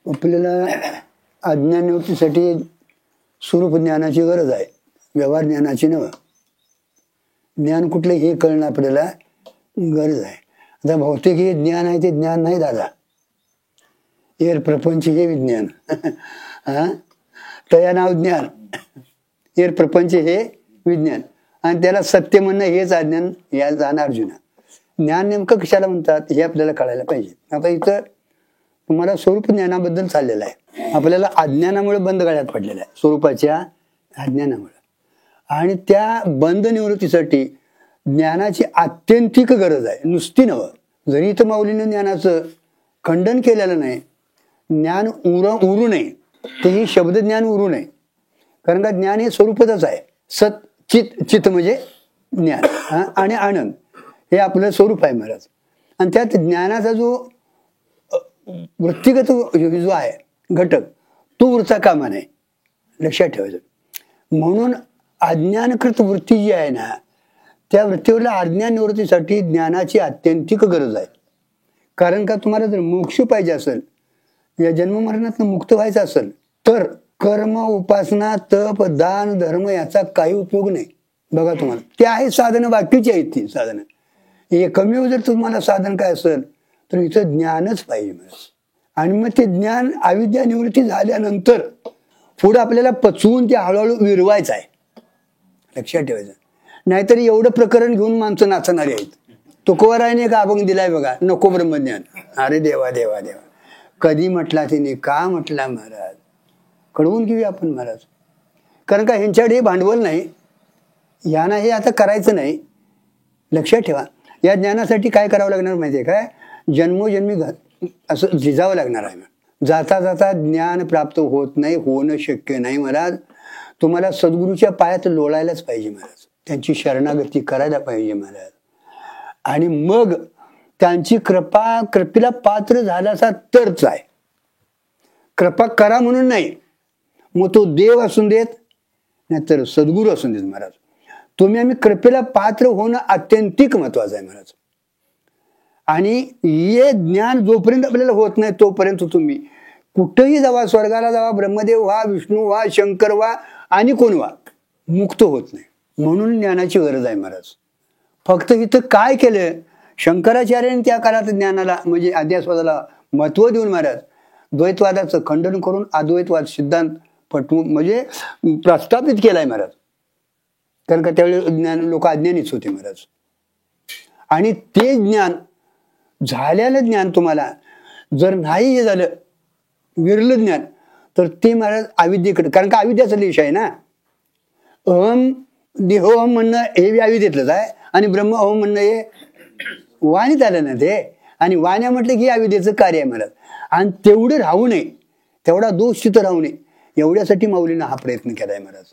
आपल्याला अज्ञान निवृत्तीसाठी स्वरूप ज्ञानाची गरज आहे, व्यवहार ज्ञानाची नव्हे. ज्ञान कुठले हे कळणं आपल्याला गरज आहे. आता भौतिक हे ज्ञान आहे ते ज्ञान नाही दादा. हे प्रपंच हे विज्ञान. हा, तया नाव ज्ञान. हे प्रपंच हे विज्ञान आणि त्याला सत्य म्हणणं हेच अज्ञान. या जाणार अर्जुना. ज्ञान नेमकं कशाला म्हणतात हे आपल्याला कळायला पाहिजे. आता इथं तुम्हाला स्वरूप ज्ञानाबद्दल चाललेलं आहे. आपल्याला अज्ञानामुळे बंद गळ्यात पडलेला आहे, स्वरूपाच्या अज्ञानामुळे. आणि त्या बंध निवृत्तीसाठी ज्ञानाची आत्यंतिक गरज आहे, नुसती नव्हे. जरी इथं माऊलीने ज्ञानाचं खंडन केलेलं नाही, ज्ञान उरू नये, तेही शब्द ज्ञान उरू नये. कारण का ज्ञान हे स्वरूपच आहे. सत चित, चित म्हणजे ज्ञान आणि आनंद हे आपलं स्वरूप आहे महाराज. आणि त्यात ज्ञानाचा जो वृत्तिगत जो आहे घटक तो उरता कामा नाही, लक्षात ठेवायचं. म्हणून अज्ञानकृत वृत्ती जी आहे ना, त्या वृत्तीवरल्या अज्ञान निवृत्तीसाठी ज्ञानाची आत्यंतिक गरज आहे. कारण का तुम्हाला जर मोक्ष पाहिजे असेल, या जन्ममरणातून मुक्त व्हायचं असेल, तर कर्म, उपासना, तप, दान, धर्म याचा काही उपयोग नाही. बघा तुम्हाला ते आहे साधनं, बाकीची आहेत ती साधनं. एकमेव जर तुम्हाला साधन काय असेल तर इथं ज्ञानच पाहिजे. आणि मग ते ज्ञान अविद्या निवृत्ती झाल्यानंतर पुढे आपल्याला पचवून ते हळूहळू विरवायचं आहे, लक्षात ठेवायचं. नाहीतर एवढं प्रकरण घेऊन माणसं नाचणारी आहेत. तुकोबारायने एक अभंग दिलाय बघा, नको ब्रह्मज्ञान. अरे देवा देवा देवा, कधी म्हटला तिने, का म्हटला महाराज, कळवून घेऊया आपण महाराज. कारण का ह्यांच्याकडे हे भांडवल नाही, यांना हे आता करायचं नाही. लक्षात ठेवा, या ज्ञानासाठी काय करावं लागणार माहितीये काय, जन्मोजन्मी असं झिजावं लागणार आहे. जाता जाता ज्ञान प्राप्त होत नाही, होणं शक्य नाही महाराज. तुम्हाला सद्गुरूच्या पायात लोळायलाच पाहिजे महाराज, त्यांची शरणागती करायला पाहिजे महाराज. आणि मग त्यांची कृपेला पात्र झाल्याचा तरच आहे. कृपा करा म्हणून नाही, मग तो देव असून देत नाहीतर सद्गुरू असून देत महाराज. आम्ही कृपेला पात्र होणं अत्यंतिक महत्वाचं आहे महाराज. आणि हे ज्ञान जोपर्यंत आपल्याला होत नाही तोपर्यंत तुम्ही कुठेही जावा, स्वर्गाला जावा, ब्रह्मदेव व्हा, विष्णू व्हा, शंकर व्हा आणि कोण व्हा, मुक्त होत नाही. म्हणून ज्ञानाची गरज आहे महाराज. फक्त इथं काय केलं शंकराचार्याने त्या काळात ज्ञानाला म्हणजे अध्यात्माला महत्व देऊन महाराज द्वैतवादाचं खंडन करून अद्वैतवाद सिद्धांत पटवून म्हणजे प्रस्थापित केलाय महाराज. कारण का त्यावेळी ज्ञान लोक अज्ञानीच होते महाराज. आणि ते ज्ञान झालेलं ज्ञान तुम्हाला जर नाही हे झालं विरलं ज्ञान, तर ते महाराज अविद्येकडे, कारण का अविद्याचा लेश आहे ना. अहम देहोहम म्हणणं हे अविद्येतलंच आहे आणि ब्रह्म अहम म्हणणं हे वाणीत आलं ना ते. आणि वाण्या म्हटलं की अविद्येचं कार्य आहे महाराज. आणि तेवढं राहू नये, तेवढा दोष तिथं राहू नये, एवढ्यासाठी माऊलीनं हा प्रयत्न केलाय महाराज.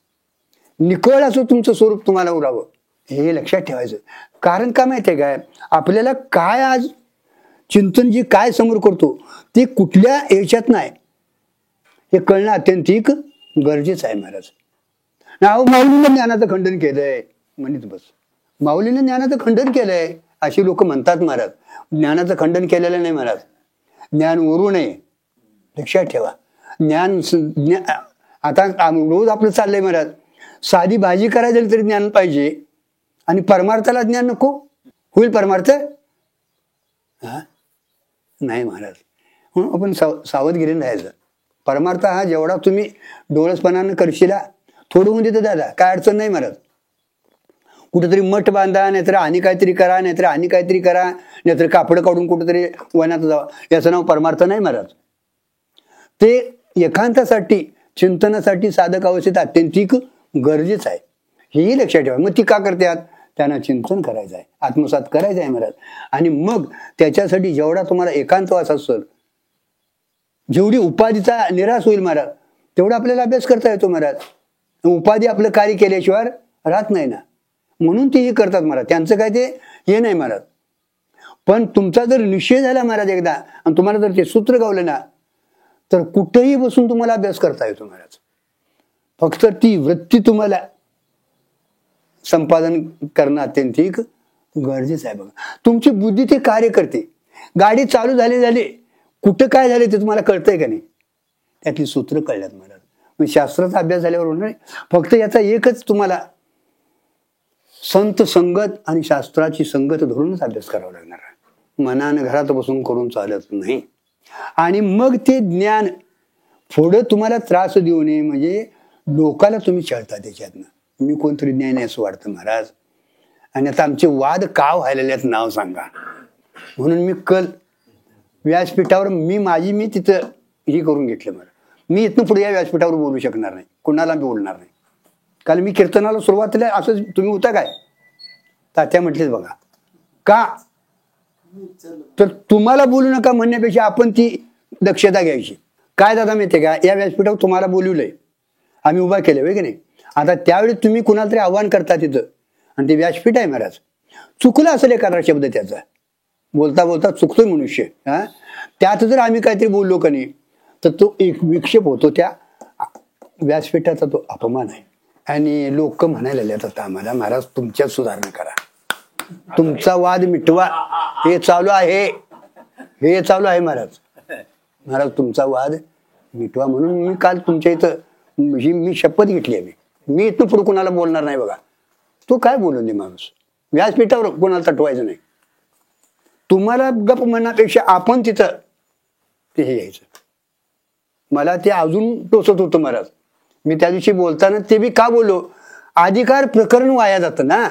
निकळ असं तुमचं स्वरूप तुम्हाला उरावं हे लक्षात ठेवायचं. कारण का माहितीये काय, आपल्याला काय आज चिंतन जे काय समोर करतो ते कुठल्या याच्यात नाही हे कळणं अत्यंतिक गरजेचं आहे महाराज. नाव माऊलीनं ज्ञानाचं खंडन केलंय म्हणत बस, माऊलीनं ज्ञानाचं खंडन केलंय अशी लोक म्हणतात महाराज. ज्ञानाचं खंडन केलेलं नाही महाराज. ज्ञान उरू नये, लक्षात ठेवा. ज्ञान आता रोज आपलं चाललंय महाराज, साधी भाजी करायची झाली तरी ज्ञान पाहिजे आणि परमार्थाला ज्ञान नको, होईल परमार्थ हा नाही महाराज. म्हणून आपण सावधगिरीने राहायचं. परमार्थ हा जेवढा तुम्ही डोळसपणानं करशिला थोडं होऊन देतं दादा, काय अडचण नाही महाराज. कुठेतरी मठ बांधा, नाहीतर आणि काहीतरी करा, नाहीतर आणि काहीतरी करा, नाहीतर कापड काढून कुठेतरी वनात जावा, याचं नाव परमार्थ नाही महाराज. ते एकांतासाठी चिंतनासाठी साधक अवस्थेत अत्यंतिक गरजेचं आहे, हेही लक्षात ठेवा. मग ती का करतात, त्यांना चिंतन करायचं आहे, आत्मसात करायचं आहे महाराज. आणि मग त्याच्यासाठी जेवढा तुम्हाला एकांतवास असेल, जेवढी उपाधीचा निराश होईल महाराज, तेवढा आपल्याला अभ्यास करता येतो महाराज. उपाधी आपलं कार्य केल्याशिवाय राहत नाही ना, म्हणून तेही करतात महाराज. त्यांचं काय ते हे नाही महाराज. पण तुमचा जर निश्चय झाला महाराज एकदा आणि तुम्हाला जर ते सूत्र गावलं ना, तर कुठेही बसून तुम्हाला अभ्यास करता येतो महाराज. फक्त ती वृत्ती तुम्हाला संपादन करणं अत्यंतिक गरजेचं आहे. बघा तुमची बुद्धी ते कार्य करते. गाडी चालू झाली कुठं काय झाले ते तुम्हाला कळतंय का नाही, त्यातली सूत्र कळल्यात महाराज. मग शास्त्राचा अभ्यास झाल्यावर होणार फक्त याचा एकच तुम्हाला संत संगत आणि शास्त्राची संगत धरूनच अभ्यास करावा लागणार आहे. मनानं घरात बसून करून चालत नाही. आणि मग ते ज्ञान पुढं तुम्हाला त्रास देऊ नये म्हणजे लोकाला तुम्ही छळता त्याच्यातनं. मी कोणतरी ज्ञान आहे असं वाटतं महाराज. आणि आता आमचे वाद का व्हायला नाव सांगा. म्हणून मी कल व्यासपीठावर मी तिथं हे करून घेतलं. मला मी इथनं पुढे या व्यासपीठावर बोलू शकणार नाही, कोणाला मी बोलणार नाही. काल मी कीर्तनाला सुरुवातीला असं तुम्ही होता काय तात्या म्हटलेच बघा. का तर तुम्हाला बोलू नका म्हणण्यापेक्षा आपण ती दक्षता घ्यायची. काय दादा माहितीये का, या व्यासपीठावर तुम्हाला बोलवलंय, आम्ही उभा केलं होय की नाही. आता त्यावेळी तुम्ही कुणाला तरी आव्हान करता तिथं आणि ते व्यासपीठ आहे महाराज. चुकलं असेल एखादा शब्द त्याचा, बोलता बोलता चुकतोय मनुष्य. त्यात जर आम्ही काहीतरी बोललो का नाही तर तो एक विक्षेप होतो, त्या व्यासपीठाचा तो अपमान आहे. आणि लोक म्हणायला लागले आता आम्हाला महाराज तुमच्यात सुधारणा करा, तुमचा वाद मिटवा, हे चालू आहे, हे चालू आहे महाराज. महाराज तुमचा वाद मिटवा. म्हणून मी काल तुमच्या इथं मी शपथ घेतली आहे. मी इथं पुढे कोणाला बोलणार नाही बघा. तो काय बोलून दे माणूस, व्यासपीठावर कोणाला तटवायचं नाही. तुम्हाला गप म्हणण्यापेक्षा आपण तिथं ते हे यायचं. मला ते अजून टोचत होतं महाराज. मी त्या दिवशी बोलताना ते बी का बोललो, अधिकार प्रकरण वाया जातं ना.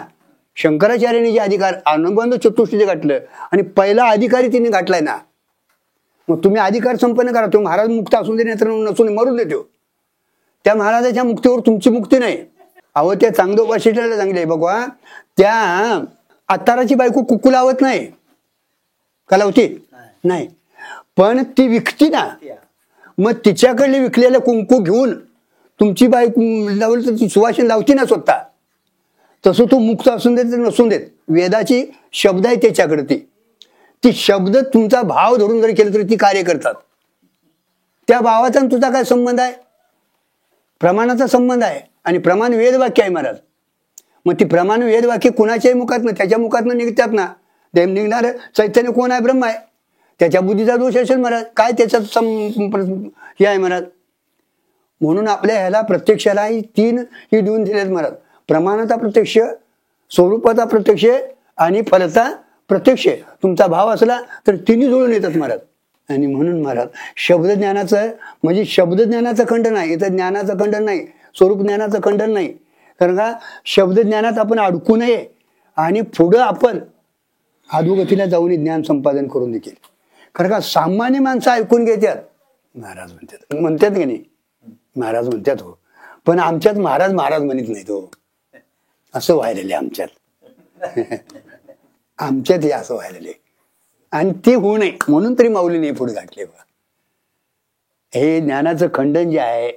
शंकराचार्याने जे अधिकार अनुबंध चतुष्टय गाठलं आणि पहिला अधिकारी तिने गाठलाय ना. मग तुम्ही अधिकार संपन्न करा. तो महाराज मुक्त असून दे नाही तर नसून मरून देतो. त्या महाराजाच्या मुक्तीवर तुमची मुक्ती नाही. अहो त्या चांगदोबा शेठाला चांगले बघा, त्या अत्ताराची बायको कुकू लावत नाही का, लावती नाही, पण ती विकती ना. मग तिच्याकडले विकलेलं कुंकू घेऊन तुमची बायको लावली तर ती सुवासिनी लावती ना स्वतः. तसं तो मुक्त असून देत नसून देत, वेदाची शब्द आहे त्याच्याकडे, ती शब्द तुमचा भाव धरून जरी केलं तरी ती कार्य करतात. त्या भावाचा तुझा काय संबंध आहे, प्रमाणाचा संबंध आहे. आणि प्रमाण वेदवाक्य आहे महाराज. मग ती प्रमाण वेदवाक्य कुणाच्याही मुखातनं त्याच्या मुखातनं निघतात ना. ते निघणार चैतन्य कोण आहे, ब्रह्म आहे. त्याच्या बुद्धीचा दोष असेल महाराज, काय त्याच्यात हे आहे महाराज. म्हणून आपल्या ह्याला प्रत्यक्षाला तीन ही देऊन दिलेत महाराज. प्रमाणाचा प्रत्यक्ष, स्वरूपाचा प्रत्यक्ष आणि फलता प्रत्यक्ष. तुमचा भाव असला तर तिन्ही जुळून येतात महाराज. आणि म्हणून महाराज शब्दज्ञानाचं म्हणजे शब्दज्ञानाचं खंडन आहे, इथं ज्ञानाचं खंडन नाही, स्वरूप ज्ञानाचं खंडन नाही. कारण का शब्दज्ञानात आपण अडकू नये आणि पुढं आपण अधोगतीला जाऊन ज्ञान संपादन करून देखील. कारण का सामान्य माणसं ऐकून घेतात, महाराज म्हणतात की नाही, महाराज म्हणतात हो, पण आमच्यात महाराज महाराज म्हणत नाहीत हो. असं व्हायलेलं आमच्यात आमच्यात हे असं व्हायलेलं. आणि ते होऊ नये म्हणून तरी माऊलीने पुढे गाठले बघा. हे ज्ञानाचं खंडन जे आहे,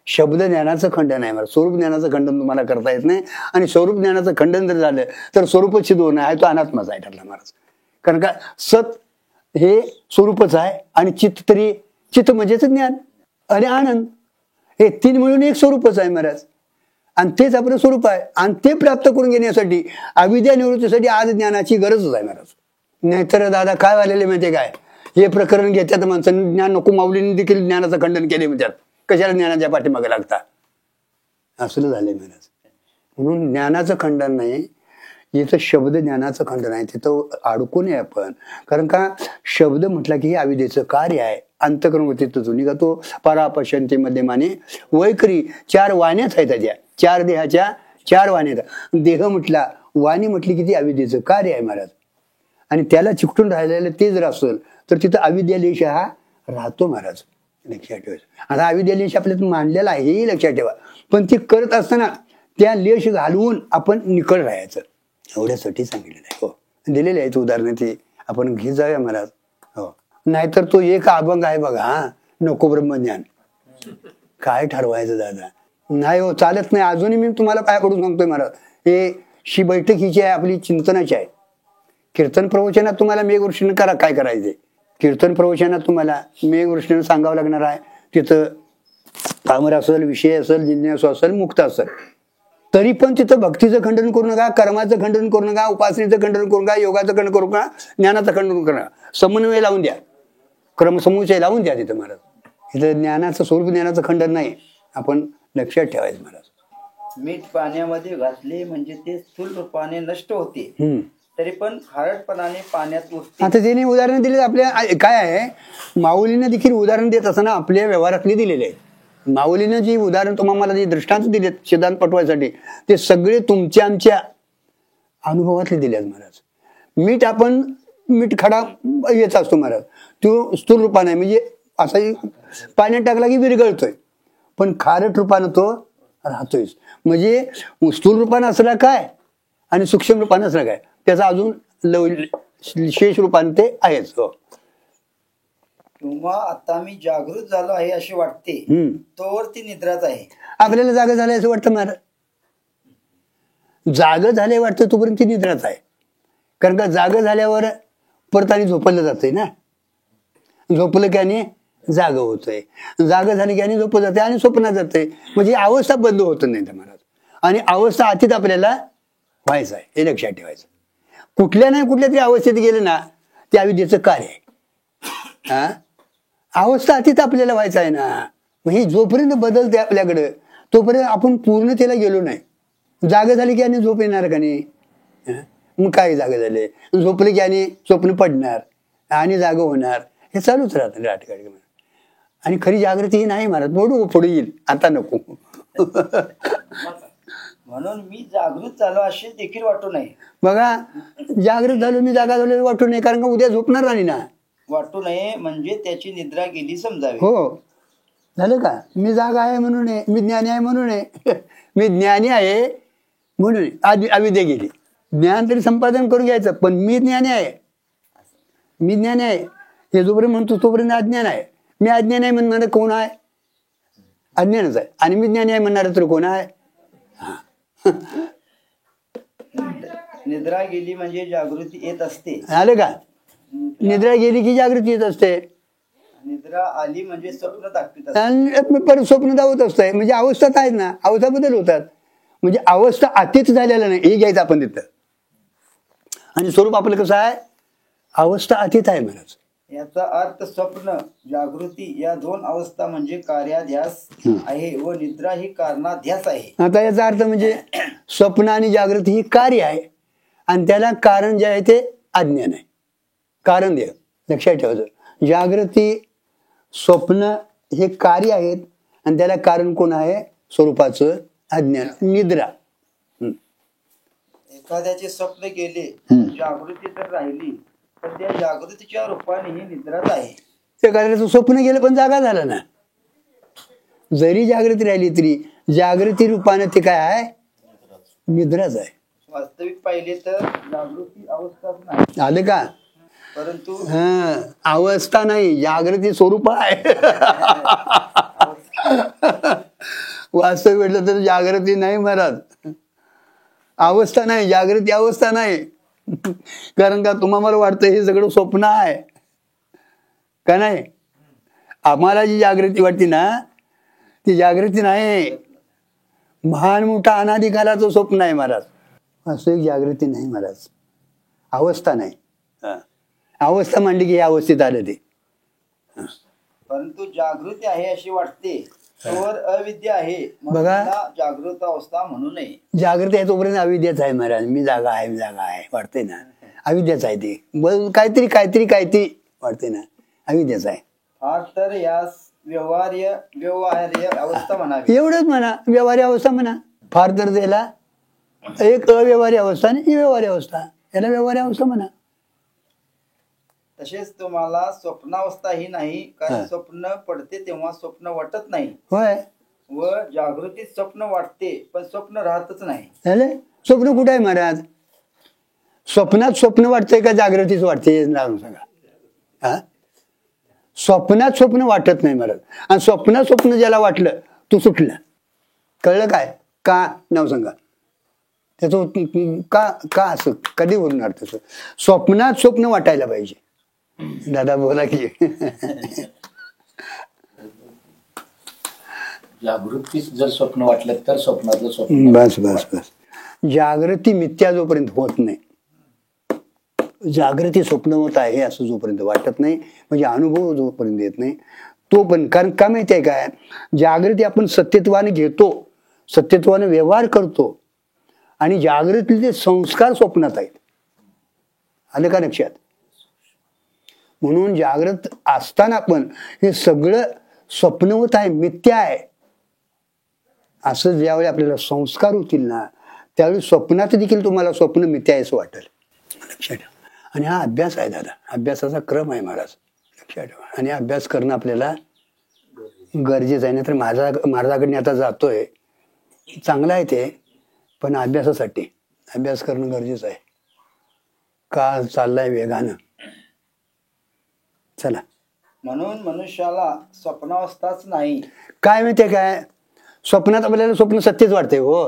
शब्द ज्ञानाचं खंडन आहे महाराज. स्वरूप ज्ञानाचं खंडन तुम्हाला करता येत नाही. आणि स्वरूप ज्ञानाचं खंडन जर झालं तर स्वरूपच सिद्ध होणं आहे, तो अनात्माच आहे ठरला महाराज. कारण का सत हे स्वरूपच आहे आणि चित्त तरी, चित्त म्हणजेच ज्ञान आणि आनंद, हे तीन मिळून एक स्वरूपच आहे महाराज. आणि तेच आपलं स्वरूप आहे. आणि ते प्राप्त करून घेण्यासाठी अविद्या निवृत्तीसाठी आज ज्ञानाची गरजच आहे महाराज. नाहीतर दादा काय व्हायलेले माहितीये काय, हे प्रकरण घेतात माणसांनी, ज्ञान नको, माऊलींनी देखील ज्ञानाचं खंडन केले म्हणतात, कशाला ज्ञानाच्या पाठीमागे लागता, असलं झालंय महाराज. म्हणून ज्ञानाचं खंडन नाही, इथं शब्द ज्ञानाचं खंडन आहे, तिथं अडकू नये आपण. कारण का शब्द म्हटला की हे अविद्येचं कार्य आहे. अंतकरणवृत्ती तुझून निघतो परापशंती मध्यमाने वैखरी. चार वाण्याच आहेत त्याच्या, चार देहाच्या चार वाण्यात. देह म्हटला, वाणी म्हटली की ती अविद्येचं कार्य आहे महाराज. आणि त्याला चिकटून राहिलेलं ते जर असेल तर तिथं अविद्या लेश हा राहतो महाराज, लक्षात ठेवायचं. आता अविद्या लेश आपल्यात मांडलेला आहे हेही लक्षात ठेवा. पण ती करत असताना त्या लेश घालवून आपण निकळ राहायचं, एवढ्यासाठी सांगितलेलं आहे. हो, दिलेले आहेत उदाहरणं, ते आपण घेत जाऊया महाराज. हो, नाहीतर तो एक अभंग आहे बघा, नको ब्रह्मज्ञान, काय ठरवायचं दादा, नाही हो, चालत नाही. अजूनही मी तुम्हाला काय करून सांगतोय महाराज, हे शी बैठक हिची आहे, आपली चिंतनाची आहे. कीर्तन प्रवचनात तुम्हाला मेघवृष्टीनं करा काय करायचे, कीर्तन प्रवचनात तुम्हाला मेघवृष्टीनं सांगावं लागणार आहे. तिथं कामर असेल, विषय असेल, जिज्ञासू असेल, मुक्त असेल, तरी पण तिथं भक्तीचं खंडन करू नका, कर्माचं खंडन करू नका, उपासनेचं खंडन करू नका, योगाचं खंडन करू नका, ज्ञानाचं खंडन करू नका. समन्वय लावून द्या, क्रमसमुचय लावून द्या तिथं महाराज. इथं ज्ञानाचं स्वरूप ज्ञानाचं खंडन नाही, आपण लक्षात ठेवायचं महाराज. मीठ पाण्यामध्ये घातले म्हणजे ते स्थूल रूपाने नष्ट होते, तरी पण खारटपणाने पाण्यात उठते. आता त्याने उदाहरण दिले आपल्या. काय आहे, माऊलीनं देखील उदाहरण देत असताना आपल्या व्यवहारातले दिलेले आहे. माऊलीनं जी उदाहरण तुम्हाला मला जे दृष्टांत दिलेत सिद्धांत पटवायसाठी, ते सगळे तुमच्या आमच्या अनुभवातले दिले आहेत महाराज. मीठ खडा येत असतो महाराज, तो स्थूल रूपाने म्हणजे असा पाण्यात टाकला की विरघळतोय, पण खारट रूपानं तो राहतोय. म्हणजे स्थूल रूपानं असला काय आणि सूक्ष्म रूपानं असला काय, त्याचा अजून शेष रूपानं ते आहेच. हो. किंवा आता मी जागृत झालो आहे असे वाटते, तोवर ती निद्राच आहे. आपल्याला जागा झालंय असं वाटतं महाराज. जाग झाले वाटतं तोपर्यंत ती निद्राच आहे. कारण का जाग झाल्यावर परत आणि झोपलं जातंय ना. झोपलं की आणि जाग होतंय, जाग झाली की आणि झोपलं जाते आणि स्वप्नात जाते. म्हणजे अवस्था बंद होत नाही महाराज. आणि अवस्था अतीत आपल्याला व्हायचं आहे, हे लक्षात ठेवायचं. कुठल्या नाही कुठल्या तरी अवस्थेत गेले ना, ते अविद्येचं कार्य आहे. हा, अवस्था अतीत आपल्याला व्हायचं आहे ना. मग ही जोपर्यंत बदलते आपल्याकडं, तोपर्यंत आपण पूर्णतेला गेलो नाही. जागा झाली की आणि झोप येणार का नाही. मग काय जागा झाले, झोपले की आणि स्वप्न पडणार आणि जागा होणार, हे चालूच राहतं राटगाडी. आणि खरी जागृती ही नाही महाराज. पुढे येईल, आता नको. म्हणून मी जागृत झालो असे देखील वाटू नये. बघा, जागृत झालो मी, जागा झालो वाटू नये, कारण का उद्या झोपणार नाही ना. वाटू नये म्हणजे त्याची निद्रा गेली समजावी. हो, झालं का. मी जागा आहे म्हणून आहे, मी ज्ञानी आहे म्हणून आहे. मी ज्ञानी आहे म्हणून अविद्या गेली. ज्ञान तरी संपादन करून घ्यायचं, पण मी ज्ञानी आहे, मी ज्ञानी आहे हे जोपर्यंत म्हणतो तोपर्यंत अज्ञान आहे. मी अज्ञान आहे म्हणणार कोण आहे, अज्ञानच आहे. आणि मी ज्ञानी आहे म्हणणार तर कोण आहे. निद्रा गेली म्हणजे जागृती येत असते. आलं का. निद्रा गेली की जागृती येत असते. निद्रा आली म्हणजे स्वप्न दाखवित असते. परत स्वप्न दावत असतंय. म्हणजे अवस्थाच आहेत ना, अवस्था बदल होतात. म्हणजे अवस्था अतीत झालेला नाही, हे घ्यायचं आपण तिथं. आणि स्वरूप आपलं कसं आहे, अवस्था अतीत आहे महाराज. याचा अर्थ स्वप्न जागृती या दोन अवस्था म्हणजे कार्याध्यास आहे व निद्रा ही कारणाध्यास आहे. आता याचा अर्थ म्हणजे स्वप्न आणि जागृती ही कार्य आहे, आणि त्याला कारण जे आहे ते अज्ञान आहे. कारण दे लक्षात ठेवायचं. जागृती स्वप्न हे कार्य आहेत, आणि त्याला कारण कोण आहे, स्वरूपाचं अज्ञान, निद्रा. एखाद्याचे स्वप्न गेले, जागृती तर राहिली, तर त्या जागृतीच्या रूपाने ही निद्राच आहे. एखाद्याचं स्वप्न गेलं पण जागा झाला ना. जरी जागृती राहिली तरी जागृती रूपाने ते काय आहे, निद्राच आहे. वास्तविक पाहिले तर जागृती अवस्थाच नाही. आलं का. परंतु अवस्था नाही, जागृती स्वरूप आहे. वास्तव भेटलं तर जागृती नाही महाराज, अवस्था नाही. जागृती अवस्था नाही. कारण का तुम्हाला वाटतं हे सगळं स्वप्न आहे का नाही. आम्हाला जी जागृती वाटते ना, ती जागृती नाही, महान मोठा अनादिकालाचं स्वप्न आहे महाराज. वास्तविक जागृती नाही महाराज, अवस्था नाही. अवस्था मांडली की या अवस्थेत आलं ते. परंतु जागृती आहे अशी वाटते, तोवर अविद्या आहे, बघा, जागृत अवस्था म्हणू नये. जागृती आहे तोपर्यंत अविद्याच आहे महाराज. मी जागा आहे, मी जागा आहे वाटते ना, अविद्याच आहे ते. काहीतरी काहीतरी काहीतरी वाटते ना, अविद्याच आहे. फार तर यास व्यवहार्य अवस्था म्हणावी. एवढंच म्हणा, व्यवहार्य अवस्था म्हणा. फार तर त्याला एक अव्यवहार्य अवस्था आणि व्यवहार्य अवस्था, याला व्यवहार्य अवस्था म्हणा. तसेच तुम्हाला स्वप्नावस्था ही नाही, कारण स्वप्न पडते तेव्हा स्वप्न वाटत नाही. होय. व जागृतीत स्वप्न वाटते पण स्वप्न राहतच नाही. स्वप्न कुठे आहे महाराज. स्वप्नात स्वप्न वाटतंय का जागृतीच वाटते सांगा. हा, स्वप्नात स्वप्न वाटत नाही महाराज. आणि स्वप्न ज्याला वाटलं तो सुटलं. कळलं काय का नाव सांगा त्याचं. का असं कधी होणार तसं. स्वप्नात स्वप्न वाटायला पाहिजे. दादा बोला की. जागृतीच जर स्वप्न वाटलं तर स्वप्नातलं स्वप्न. बस बस बस. जागृती मिथ्या जोपर्यंत होत नाही, जागृती स्वप्न होत आहे असं जोपर्यंत वाटत नाही, म्हणजे अनुभव जोपर्यंत येत नाही, तो पण, कारण का माहिती आहे काय, जागृती आपण सत्यत्वाने घेतो, सत्यत्वाने व्यवहार करतो, आणि जागृतीचे संस्कार स्वप्नात आहेत. आलं का लक्षात? म्हणून जागृत असताना पण हे सगळं स्वप्नवत आहे, मिथ्या आहे, असं ज्यावेळी आपल्याला संस्कार होतील ना, त्यावेळी स्वप्नात देखील तुम्हाला स्वप्न मिथ्या आहे असं वाटेल. लक्षात ठेवा. आणि हा अभ्यास आहे दादा, अभ्यासाचा क्रम आहे महाराज, लक्षात ठेवा. आणि अभ्यास करणं आपल्याला गरजेचं आहे. नाही तर माझ्याकडनं आता जातोय, चांगलं आहे ते, पण अभ्यासासाठी अभ्यास करणं गरजेचं आहे. काळ चाललाय वेगानं. चला, म्हणून मनुष्याला स्वप्नावस्थाच नाही. काय माहितीये काय, स्वप्नात आपल्याला स्वप्न सत्यच वाटते हो,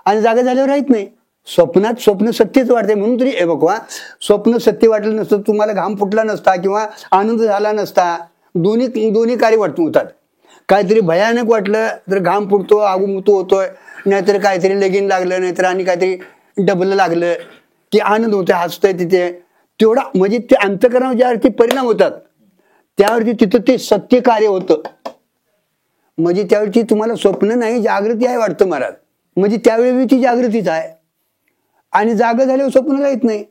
आणि जागा झाल्यावर राहत नाही. स्वप्नात स्वप्न सत्यच वाटते. म्हणून तरी हे बघवा, स्वप्न सत्य वाटलं नसतं, तुम्हाला घाम फुटला नसता किंवा आनंद झाला नसता, दोन्ही कार्य होतात. काहीतरी भयानक वाटलं तर घाम फुटतो, आगुमुतो होतोय, नाहीतर काहीतरी लगीन लागलं, नाहीतर आणि काहीतरी डबल लागलं की आनंद होतोय, हसतोय तिथे. तेवढा म्हणजे ते अंतःकरणावर ज्यावरती परिणाम होतात त्यावरती तिथं ते सत्य कार्य होतं. म्हणजे त्यावरती तुम्हाला स्वप्न नाही, जागृती आहे वाटतं महाराज. म्हणजे त्यावेळी ती जागृतीच आहे, आणि जागा झाल्यावर स्वप्न येत नाही,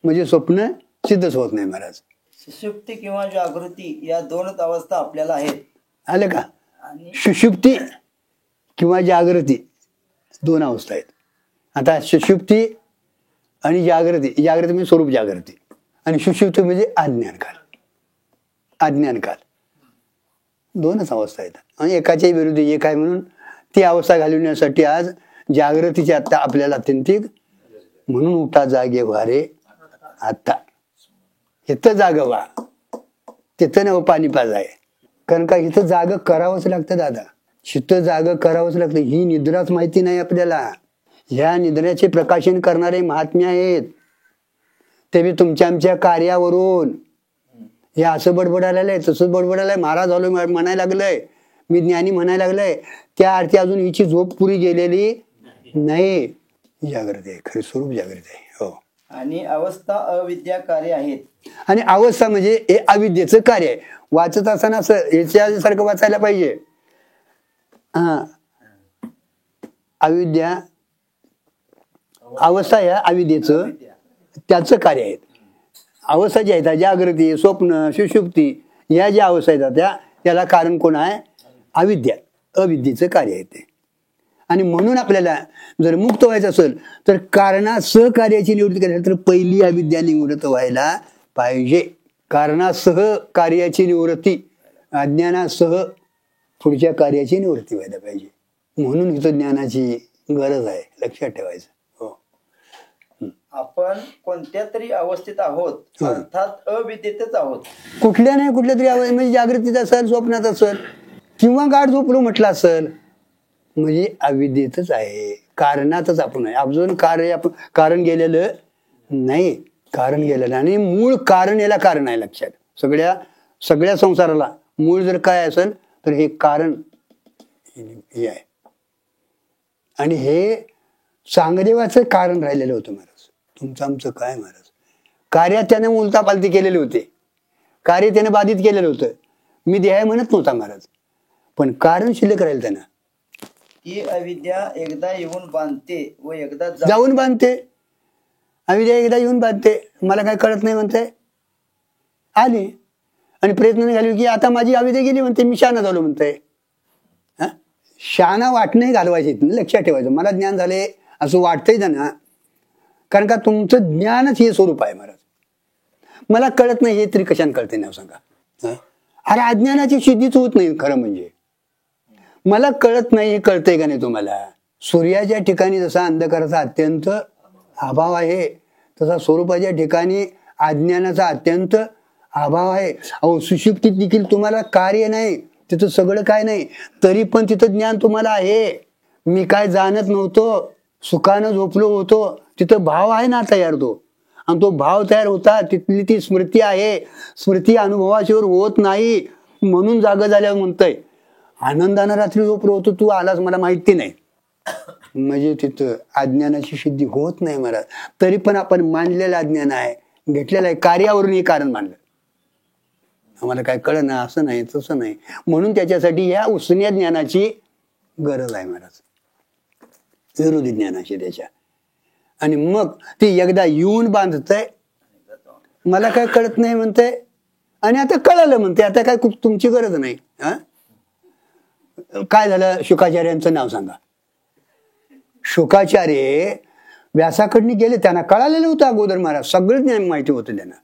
म्हणजे स्वप्न सिद्धच होत नाही महाराज. सुषुप्ती किंवा जागृती या दोनच अवस्था आपल्याला आहेत. आलं का? आणि सुषुप्ती किंवा जागृती दोन अवस्था आहेत. आता सुषुप्ती आणि जागृती, जागृती म्हणजे स्वरूप जागृती, आणि सुषुप्ती म्हणजे अज्ञानकाल. अज्ञानकाल दोनच अवस्था आहेत, आणि एकाच्या विरुद्ध एक आहे. म्हणून ती अवस्था घालवण्यासाठी आज जागृतीची आता आपल्याला अत्यंतिक. म्हणून उठा जागे व्हारे आता, इथं जाग व्हा, तिथं नव पाणी पाजाय. कारण का इथं जाग करावंच लागतं दादा, तिथं जाग करावंच लागतं. ही निद्राच माहिती नाही आपल्याला. ह्या निद्रेचे प्रकाशन करणारे महात्मे आहेत, ते बी तुमच्या आमच्या कार्यावरून. हे असं बडबडायला, तसंच बडबडायला, महाराज झालो म्हणायला लागलंय, मी ज्ञानी म्हणायला लागलंय, त्या अर्थी अजून हिची झोप पुरी गेलेली नाही. जागृती आहे, खरी स्वरूप जागृती आहे. हो. आणि अवस्था अविद्या कार्य आहेत. आणि अवस्था म्हणजे हे अविद्येचं कार्य आहे. वाचत असताना असं याच्यासारखं वाचायला पाहिजे. हा, अविद्या अवस्था या अविद्येचं त्याचं कार्य आहे. अवस्था ज्या आहेत, जागृती, स्वप्न, सुषुप्ती, या ज्या अवस्था आहेत त्याला कारण कोण आहे? अविद्या, अविद्येचं कार्य आहे ते. आणि म्हणून आपल्याला जर मुक्त व्हायचं असेल तर कारणासह कार्याची निवृत्ती करायची, तर पहिली अविद्या निवृत्त व्हायला पाहिजे. कारणासह कार्याची निवृत्ती, अज्ञानासह पुढच्या कार्याची निवृत्ती व्हायला पाहिजे. म्हणून इथं ज्ञानाची गरज आहे, लक्षात ठेवायचं. हो. आपण कोणत्या तरी अवस्थेत आहोत, अर्थात अविद्येतच आहोत. कुठल्या नाही कुठल्या तरी अवस्थेत, म्हणजे जागृतीत असेल, स्वप्नात असेल, किंवा गाढ झोपलो म्हटलं असेल, म्हणजे अविद्येतच आहे, कारणातच आपण आहे. अजून कार्य आपण कारण गेलेलं नाही, कारण गेलेलं. आणि मूळ कारण याला कारण आहे, लक्षात. सगळ्या संसाराला मूळ जर काय असेल तर हे कारण हे आहे. आणि हे चांगदेवाचं कारण राहिलेलं होतं महाराज. तुमचं आमचं काय महाराज, कार्यात त्याने उलता पालती केलेले होते, कार्य त्याने बाधित केलेलं होतं. मी देह म्हणत नव्हता महाराज, पण कारण शिल्लक राहील त्यांना. ही अविद्या एकदा येऊन बांधते व एकदा जाऊन बांधते. अविद्या एकदा येऊन बांधते, मला काय कळत नाही म्हणते, आली आणि प्रयत्न घालू की आता माझी अविद्या गेली म्हणते, मी शहाणा झालो म्हणते. शहाणा वाटणं घालवायचे, लक्षात ठेवायचं. मला ज्ञान झाले असं वाटतंय त्यांना, कारण का तुमचं ज्ञानच हे स्वरूप आहे महाराज. मला कळत नाही हे तरी कशाने कळते नाही सांगा. अरे अज्ञानाची सिद्धीच होत नाही खरं म्हणजे. मला कळत नाही हे कळतंय का नाही तुम्हाला? सूर्याच्या ठिकाणी जसा अंधकाराचा अत्यंत अभाव आहे, तसा स्वरूपाच्या ठिकाणी अज्ञानाचा अत्यंत अभाव आहे. अहो सुषुप्तीत देखील तुम्हाला कार्य नाही, तिथं सगळं काय नाही, तरी पण तिथं ज्ञान तुम्हाला आहे. मी काय जाणत नव्हतो, सुखानं झोपलो होतो, तिथं भाव आहे ना तयार तो, आणि तो भाव तयार होता, तिथली ती स्मृती आहे. स्मृती अनुभवाशिवर होत नाही, म्हणून जागा झाल्यावर म्हणतंय आनंदानं रात्री झोपलो होतो, तू आलास मला माहिती नाही. म्हणजे तिथं अज्ञानाची सिद्धी होत नाही महाराज. तरी पण आपण मानलेलं अज्ञान आहे, घेतलेलं आहे, कार्यावरून हे कारण मानलं. आम्हाला काय कळ ना, असं नाही तसं नाही. म्हणून त्याच्यासाठी या उसन्या ज्ञानाची गरज आहे महाराज, विरोधी ज्ञानाची त्याच्या. आणि मग ते एकदा येऊन बांधतंय, मला काय कळत नाही म्हणतंय, आणि आता कळालं म्हणते, आता काय तुमची गरज नाही. हा, काय झालं? शुकाचार्यांचं नाव सांगा. शुकाचार्य व्यासाकडनी गेले, त्यांना कळालेलं होतं अगोदर महाराज, सगळं ज्ञान माहिती होतं त्यांना.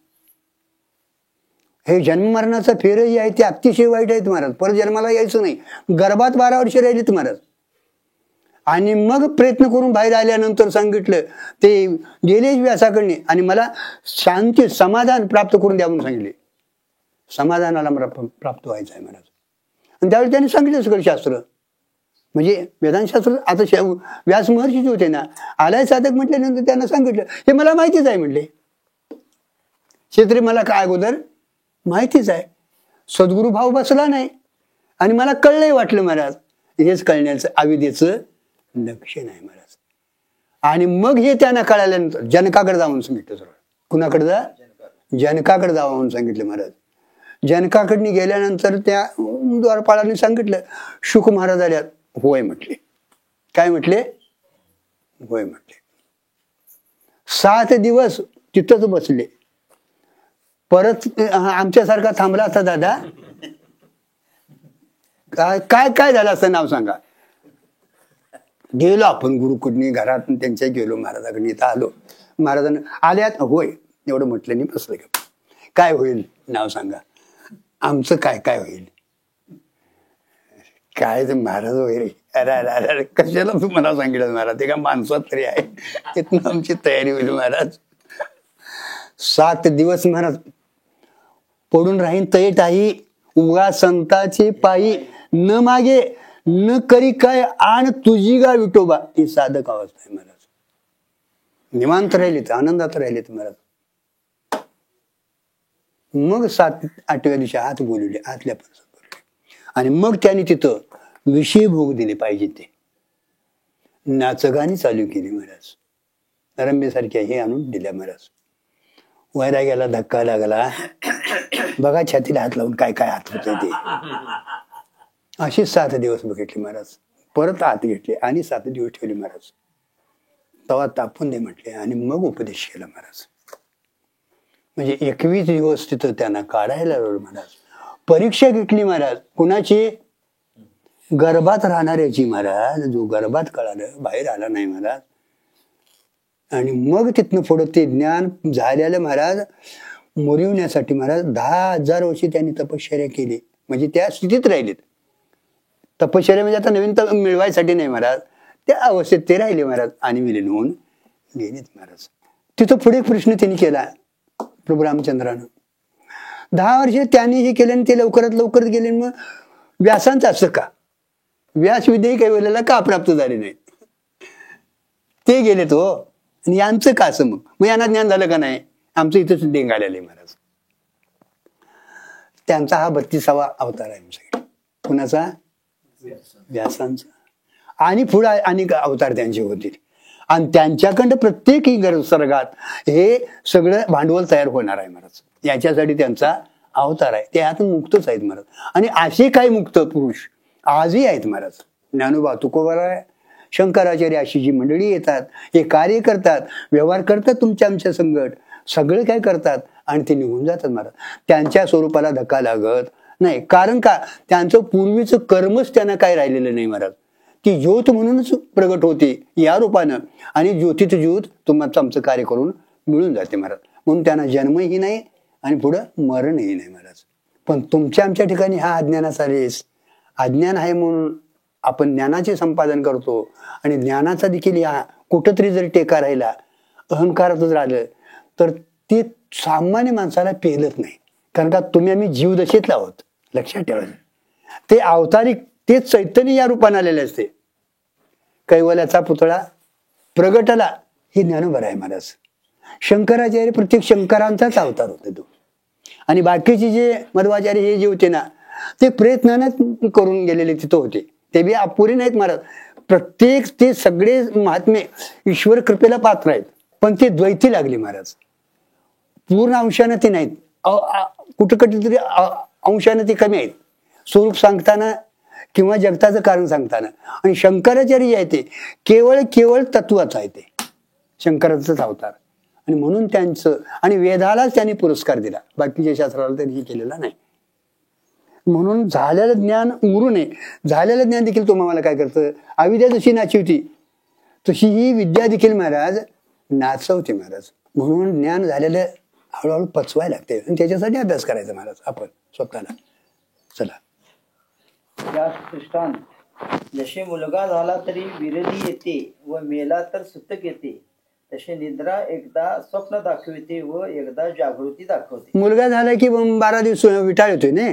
हे जन्म मरणाचा फेर जे आहे ते अतिशय वाईट आहेत महाराज, परत जन्माला यायचं नाही. गर्भात 12 वर्ष राहिलीत महाराज. आणि मग प्रयत्न करून बाहेर आल्यानंतर सांगितलं, ते गेले व्यासाकडनी आणि मला शांती समाधान प्राप्त करून द्या म्हणून सांगितले. समाधानाला मला प्राप्त व्हायचं आहे महाराज. आणि त्यावेळी त्यांनी सांगितलं सगळं शास्त्र, म्हणजे वेदांतशास्त्र. आता व्यास महर्षीचे होते ना, आलाय साधक म्हटल्यानंतर त्यांना सांगितलं, हे मला माहितीच आहे म्हटले. क्षेत्री मला काय अगोदर माहितीच आहे, सद्गुरू भाव बसला नाही आणि मला कळलंही वाटलं महाराज. हेच कळण्याचं अविद्येचं लक्षण आहे महाराज. आणि मग हे त्यांना कळाल्यानंतर जनकाकडे जाऊन सांगितलं. सरळ कुणाकडे जा? जनकाकडे जावं म्हणून सांगितलं महाराज. जनकाकडनी गेल्यानंतर त्या द्वारपाळाने सांगितलं, शुक महाराज आल्यात. होय म्हटले. काय म्हटले? होय म्हटले. 7 दिवस तिथंच बसले. परत आमच्यासारखा थांबला असता दादा, काय काय काय झालं असं नाव सांगा. गेलो आपण गुरुकडनी, घरात त्यांच्या गेलो, महाराजाकडे इथं आलो. महाराजांना आल्यात. होय एवढं म्हटलं नाही, बसलं. काय होईल नाव सांगा. आमचं काय काय होईल? काय ते महाराज वगैरे, अरे अरे अरे कशाला तुम्हाला सांगितलं महाराज, ते का माणसात तरी आहे. तिथून आमची तयारी होईल महाराज. 7 दिवस महाराज पडून राहीन तैटाही, उगा संताचे पायी, न मागे न करी काय आण तुझी गा विठोबा. ही साधक अवस्था आहे महाराज. निवांत राहिलेत, आनंदात राहिलेत महाराज. मग 7-8व्या दिवशी हात बोलवले, आतल्या परसात बोलले. आणि मग त्यांनी तिथं विषय भोग दिले पाहिजे ते. नाचगाणी चालू केली महाराज. रंबेसारख्या हे आणून दिल्या महाराज. वैराग्याला धक्का लागला. बघा छातीला हात लावून काय काय हात होते ते. अशी 7 दिवस बघितले महाराज. परत हात घेतले आणि 7 दिवस ठेवले महाराज. तवा तापून दे म्हटले आणि मग उपदेश केला महाराज. म्हणजे 21 दिवस तिथं त्यांना काढायला लावलं महाराज. परीक्षा घेतली महाराज. कुणाची? गर्भात राहणाऱ्याची महाराज. जो गर्भात कळालं, बाहेर आला नाही महाराज. आणि मग तिथनं पुढं ते ज्ञान झालेलं महाराज मुरविण्यासाठी महाराज 10,000 वर्षी त्यांनी तपश्चर्या केली. म्हणजे त्या स्थितीत राहिलेत. तपश्चर्या म्हणजे आता नवीन मिळवायसाठी नाही महाराज, त्या अवस्थेत ते राहिले महाराज आणि विलीन होऊन गेलेत महाराज. तिथं पुढे प्रश्न त्यांनी केला प्रभू रामचंद्रानं. 10 वर्ष त्यांनी हे केलं आणि ते लवकरात लवकर गेले. मग व्यासांचं असं का? व्यास विधेयी काही वेळेला का प्राप्त झाले नाही? ते गेलेत हो. आणि यांचं का असं? मग यांना ज्ञान झालं का नाही? आमचं इथंच डेंग आलेलं आहे महाराज. त्यांचा हा 32वा अवतार आहे आमच्याकडे. कुणाचा? व्यासांचा. आणि पुढे अनेक अवतार त्यांचे होतील. आणि त्यांच्याकडं प्रत्येक सर्गात हे सगळं भांडवल तयार होणार आहे महाराज. याच्यासाठी त्यांचा अवतार आहे. ते यातून मुक्तच आहेत महाराज. आणि असे काही मुक्त पुरुष आजही आहेत महाराज. ज्ञानोबा तुकोबाराय, शंकराचार्य अशी जी मंडळी येतात, हे कार्य करतात, व्यवहार करतात तुमच्या आमच्या संगत, सगळे काय करतात आणि ते निघून जातात महाराज. त्यांच्या स्वरूपाला धक्का लागत नाही. कारण का? त्यांचं पूर्वीचं कर्मच त्यांना काय राहिलेलं नाही महाराज. ती ज्योत म्हणूनच प्रगट होते या रूपानं. आणि ज्योतीत ज्योत तुमचं आमचं कार्य करून मिळून जाते महाराज. म्हणून त्यांना जन्मही नाही आणि पुढं मरणही नाही महाराज. पण तुमच्या आमच्या ठिकाणी हा अज्ञानाचा रेस, अज्ञान आहे म्हणून आपण ज्ञानाचे संपादन करतो. आणि ज्ञानाचा देखील या कुठंतरी जरी टेका राहिला, अहंकारातच राहिलं, तर ते सामान्य माणसाला पेलत नाही. कारण का? तुम्ही आम्ही जीवदशेतला आहोत, लक्षात ठेवायचं. ते अवतारिक, ते चैतन्य या रूपाने आलेले असते. कैवल्याचा पुतळा प्रगटला, हे ज्ञानोबा आहे महाराज. शंकराचार्य प्रत्येक शंकरांचाच अवतार होता तो. आणि बाकीचे जे मध्वाचार्य हे जे होते ना, ते प्रयत्नानं करून गेलेले तिथं होते. ते बी अपुरे नाहीत महाराज. प्रत्येक ते सगळे महात्मे ईश्वर कृपेला पात्र आहेत. पण ते द्वैती लागले महाराज. पूर्ण अंशाने ते नाहीत. कुठं तरी अंशाने ते कमी आहेत, स्वरूप सांगताना किंवा जगताचं कारण सांगताना. आणि शंकराचार्य जे आहे ते केवळ केवळ तत्वाचं आहे, ते शंकराचंच अवतार. आणि म्हणून त्यांचं आणि वेदालाच त्यांनी पुरस्कार दिला, बाकीच्या शास्त्राला त्यांनी केलेला नाही. म्हणून झालेलं ज्ञान उरू नये. झालेलं ज्ञान देखील तुम्हाला काय करतं, अविद्या जशी नाचवती तशी ही विद्या देखील महाराज नाचवते महाराज. म्हणून ज्ञान झालेलं हळूहळू पचवायला लागते आणि त्याच्यासाठी अभ्यास करायचा महाराज आपण स्वतःला. चला. या दृष्टांत जसे मुलगा झाला तरी विरली येते व मेला तर सुतक येते, तसे निद्रा एकदा स्वप्न दाखविते व एकदा जागृती दाखवते. मुलगा झाला की 12 दिवस विटाळ येतोय ना.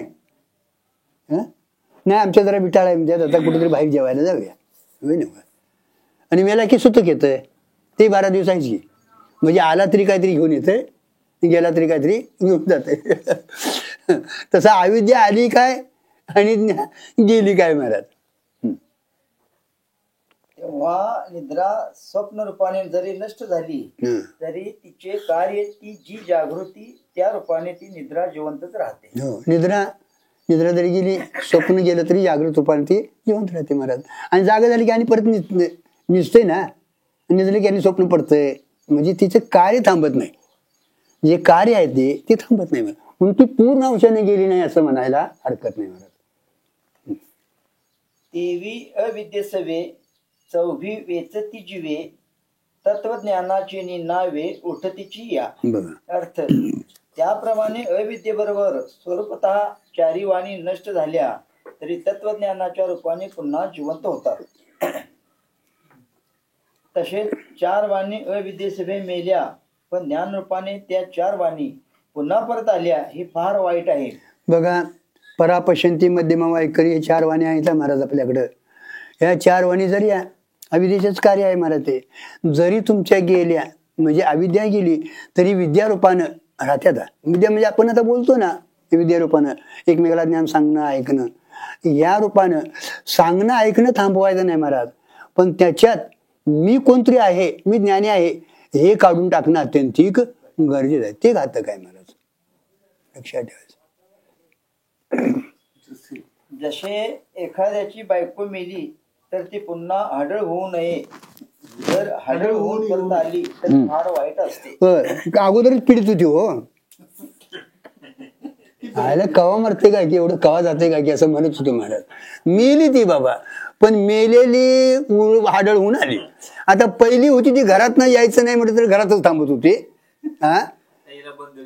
नाही आमच्या जरा विटाळ आहे, म्हणजे आता कुठेतरी बाहेर जेवायला जाऊया होय ना. आणि मेला की सुतक येतंय, ते 12 दिवसाची. म्हणजे आला तरी काहीतरी घेऊन येतंय, गेला तरी काहीतरी घेऊन जाते. तसं अविद्या आली काय आणि गेली काय महाराज. तेव्हा निद्रा स्वप्न रूपाने जरी नष्ट झाली तरी तिचे कार्य ती जी जागृती त्या रूपाने ती निद्रा जिवंतच राहते. हो, निद्रा जरी गेली, स्वप्न गेलं तरी जागृत रूपाने ती जिवंत राहते महाराज. आणि जागा झाली की आणि परत निसतंय ना, निजलं की आणि स्वप्न पडतंय. म्हणजे तिचं कार्य थांबत नाही, जे कार्य आहे ते थांबत नाही म्हणून ती पूर्ण अंशाने गेली नाही असं म्हणायला हरकत नाही महाराज. तेवी अविद्येसवे चौभी वेचती जीवे, तत्वज्ञानाची निनावे उठतीची या. अर्थ त्याप्रमाणे अविद्येबरोबर स्वरूपतः चारी वाणी नष्ट झाल्या तरी तत्वज्ञानाच्या रूपाने पुन्हा जिवंत होतात. तसेच 4 वाणी अविद्येसवे मेल्या पण ज्ञान रूपाने त्या 4 वाणी पुन्हा परत आल्या, हे फार वाईट आहे. बघा, परापशंती मध्यमा वायकरी हे 4 वाणी आहेत महाराज आपल्याकडं. ह्या 4 वाणी जरी अविद्येचंच कार्य आहे महाराज. ते जरी तुमच्या गेल्या म्हणजे अविद्या गेली तरी विद्यारूपानं राहत्यात. विद्या म्हणजे आपण आता बोलतो ना, विद्यारूपानं एकमेकाला ज्ञान सांगणं ऐकणं, या रूपानं सांगणं ऐकणं थांबवायचं नाही महाराज. पण त्याच्यात मी कोणतरी आहे, मी ज्ञानी आहे हे काढून टाकणं अत्यंतिक गरजेचं आहे. ते घातक आहे महाराज, लक्षात ठेवायचं. जसे एखाद्याची बायको मेली तर ती पुन्हा हाडळ होऊ नये, जर हाडळ होऊन परत आली तर फार वाईट असते. अगोदरच पीडित होती हो. आयला कवा मरते का की, एवढं कवा जाते का की असं म्हणत होते महाराज. मेली ती बाबा, पण मेलेली हाडळ होऊन आली. आता पहिली होती ती घरात न यायचं नाही म्हटलं तर घरातच थांबत होती.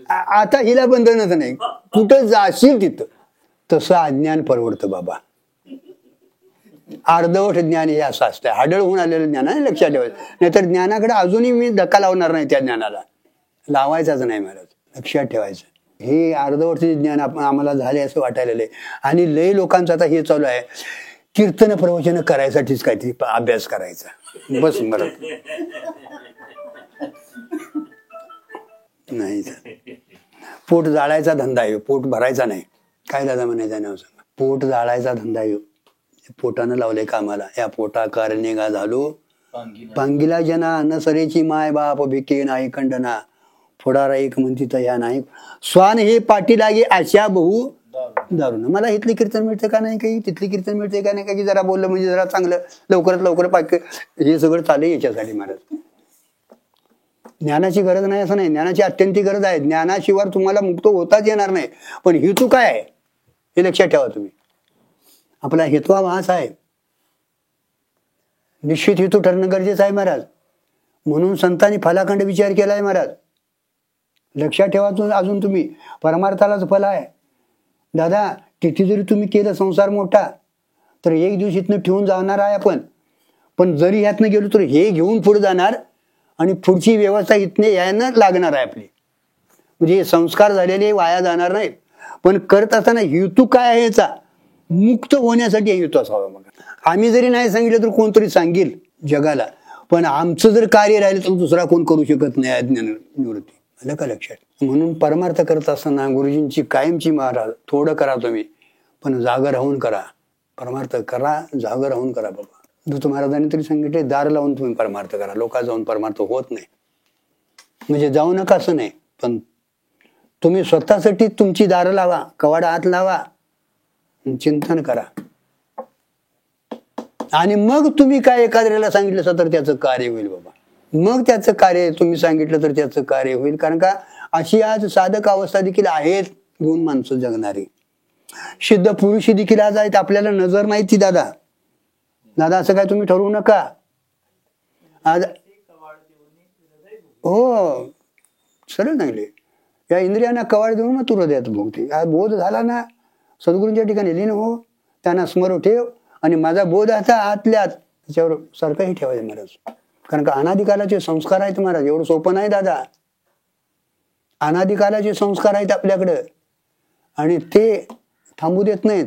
आता हिला बंधनच नाही, कुठं जाशील तिथं. तसं अज्ञान परवडतं बाबा. अर्धवट ज्ञान हे असं असतं, हाडळ होऊन आलेलं ज्ञान आहे, लक्षात ठेवायचं. नाहीतर ज्ञानाकडे अजूनही मी धक्का लावणार नाही, त्या ज्ञानाला लावायचाच नाही महाराज, लक्षात ठेवायचं. हे अर्धवट ज्ञान आम्हाला झाले असं वाटायला. आणि लय लोकांचं आता हे चालू आहे, कीर्तन प्रवचन करायसाठीच काहीतरी अभ्यास करायचा बस मरत नाही. पोट जाळायचा धंदा आहे, पोट भरायचा नाही. काय दादा म्हणायचं नाव सांगा. पोट जाळायचा धंदा आहे, पोटानं लावले कामाला. या पोटा कारणे गा झालो पांगिला जना, न सरेची माय बाप भिके नाही खंडना, फोडारा एक म्हणती तया नाही, स्वान हे पाठी लागे आशा बहु दारुण. मला इथली कीर्तन मिळते का नाही, काही तिथली कीर्तन मिळते का नाही, काही जरा बोललं म्हणजे जरा चांगलं लवकरात लवकर पाक. हे सगळं चालेल याच्यासाठी महाराज. ज्ञानाची गरज नाही असं नाही, ज्ञानाची अत्यंत गरज आहे. ज्ञानाशिवाय तुम्हाला मुक्त होताच येणार नाही. पण हेतू काय आहे हे लक्षात ठेवा तुम्ही. आपला हेतू हा हाच आहे, निश्चित हेतू ठरणं गरजेचं आहे महाराज. म्हणून संतांनी फलाखंड विचार केलाय महाराज, लक्षात ठेवा. अजून तुम्ही परमार्थालाच फल आहे दादा. किती जरी तुम्ही केलं संसार मोठा तर एक दिवस इथनं ठेवून जाणार आहे आपण. पण जरी ह्यातनं गेलो तर हे घेऊन पुढे जाणार आणि पुढची व्यवस्था इथने यायला लागणार आहे आपली. म्हणजे संस्कार झालेले वाया जाणार नाहीत. पण करत असताना हेतू काय आहे याचा, मुक्त होण्यासाठी हेतू असावा. मग आम्ही जरी नाही सांगितलं तर कोणतरी सांगेल जगाला, पण आमचं जर कार्य राहिलं तर दुसरा कोण करू शकत नाही. अज्ञान निवृत्ती आलं का लक्षात. म्हणून परमार्थ करत असताना गुरुजींची कायमची महाराज, थोडं करा तुम्ही पण जागा राहून करा. परमार्थ करा, जागा राहून करा बाबा. दत्त महाराजांनी तरी सांगितले, दार लावून तुम्ही परमार्थ करा. लोका जाऊन परमार्थ होत नाही. म्हणजे जाऊ नका असं नाही, पण तुम्ही स्वतःसाठी तुमची दारं लावा, कवाड आत लावा, चिंतन करा. आणि मग तुम्ही काय एखाद्याला सांगितलं तर त्याचं कार्य होईल बाबा. मग त्याचं कार्य तुम्ही सांगितलं तर त्याचं कार्य होईल. कारण का अशी आज साधक अवस्था देखील आहेत, दोन माणसं जगणारी. सिद्ध पुरुषी देखील आज आहेत, आपल्याला नजर माहिती. दादा दादा असं काय तुम्ही ठरवू नका आज. हो सरळ सांगले, या इंद्रियांना कवाड देऊन मग तू हृदयात भोगते. आज बोध झाला ना, सद्गुरूंच्या ठिकाणी लीन हो, त्यांना स्मरण ठेव. आणि माझा बोध आता आतल्यात त्याच्यावर सारखाही ठेवायचं महाराज. कारण का अनादिकालाचे संस्कार आहेत महाराज. एवढं सोपं नाही दादा. अनादिकालाचे संस्कार आहेत आपल्याकडं आणि ते थांबू देत नाहीत.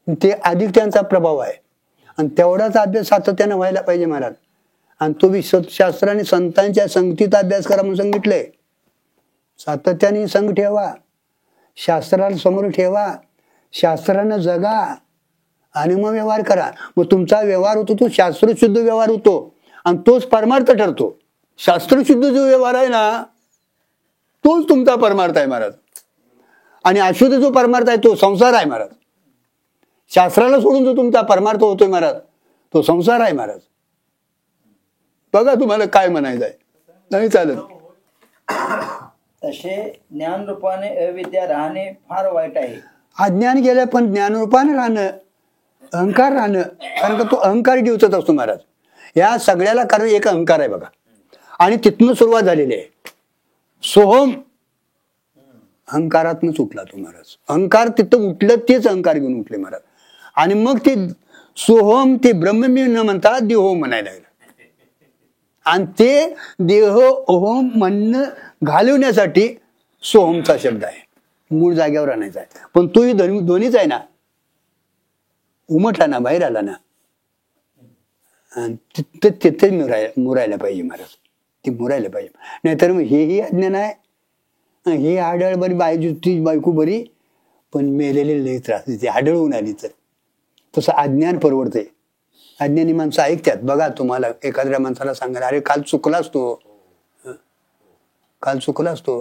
ते अधिक त्यांचा प्रभाव आहे आणि तेवढाच अभ्यास सातत्याने व्हायला पाहिजे महाराज. आणि तो शास्त्राने संतांच्या संगतीत अभ्यास करा म्हणून सांगितलंय. सातत्याने संग ठेवा, शास्त्राला समोर ठेवा, शास्त्रानं जगा आणि मग व्यवहार करा. मग तुमचा व्यवहार होतो तो शास्त्रशुद्ध व्यवहार होतो आणि तोच परमार्थ ठरतो. शास्त्रशुद्ध जो व्यवहार आहे ना तोच तुमचा परमार्थ आहे महाराज. आणि अशुद्ध जो परमार्थ आहे तो संसार आहे महाराज. शास्त्राला सोडून जो तुमचा परमार्थ होतोय महाराज तो संसार आहे महाराज. बघा तुम्हाला काय म्हणायचं आहे. नाही चालत. तसे ज्ञान रूपाने अविद्या राहणे फार वाईट आहे. अज्ञान गेलं पण ज्ञानरूपाने राहणं, अहंकार राहणं. कारण का तो अहंकार डिवचत असतो महाराज. या सगळ्याला कारण एक अहंकार आहे बघा. आणि तिथनं सुरुवात झालेली आहे. सोहम अहंकारातूनच उठला तो महाराज. अहंकार तिथं उठलं तेच अहंकार घेऊन उठले महाराज. आणि मग ते सोहम ते ब्रह्ममी न म्हणता देहो म्हणायला लागलं. आणि ते देह ओहम म्हणणं घालवण्यासाठी सोहमचा शब्द आहे. मूळ जागेवर आणायचा आहे. पण तोही दोन्हीच आहे ना. उमटला ना, बाहेर आला ना, तिथे मुरायला पाहिजे महाराज. ती मुरायला पाहिजे. नाहीतर मग हेही अज्ञान आहे, ही आढळ बरी बायजूची बायको बरी पण मेलेले लई त्रास देते आढळून आली तर. तसं अज्ञान परवडते. अज्ञानी माणसं ऐकतात. बघा तुम्हाला एखाद्या माणसाला सांगायला अरे काल चुकलाच तो, काल चुकलाच तो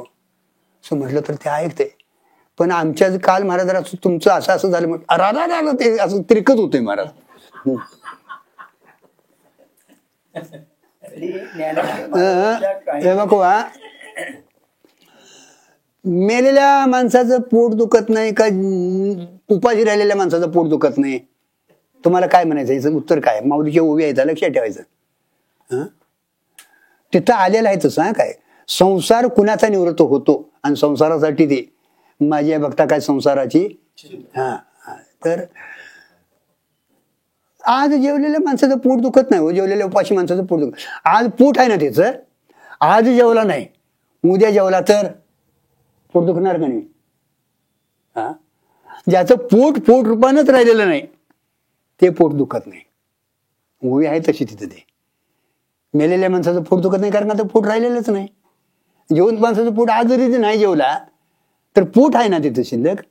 असं म्हटलं तर ते ऐकते. पण आमच्या काल महाराज तुमचं असं असं झालं म्हटलं राधा ते असं तिरकत होतंय महाराज. हे बघा मेलेल्या माणसाचं पोट दुखत नाही का उपाशी राहिलेल्या माणसाचं पोट दुखत नाही. तुम्हाला काय म्हणायचं याचं उत्तर काय. माऊलीच्या उभी आहे लक्षात ठेवायचं. तिथं आलेलं आहे तसं. काय संसार कुणाचा निवृत्त होतो आणि संसारासाठी ते माझी बघता काय संसाराची. तर आज जेवलेल्या माणसाचं पोट दुखत नाही हो. जेवलेल्या उपाशी माणसाचं पोट दुखत. आज पोट आहे ना त्याचं. आज जेवला नाही उद्या जेवला तर पोट दुखणार का नाही. ज्याचं पोट रूपानच राहिलेलं नाही ते पोट दुखत नाही. उभी आहे तशी तिथं ते. मेलेल्या माणसाचं पोट दुखत नाही कारण का तर पोट राहिलेलंच नाही. जेवण माणसाचं पोट आज जरी नाही जेवला तर पोट आहे ना तिथं शिल्लक.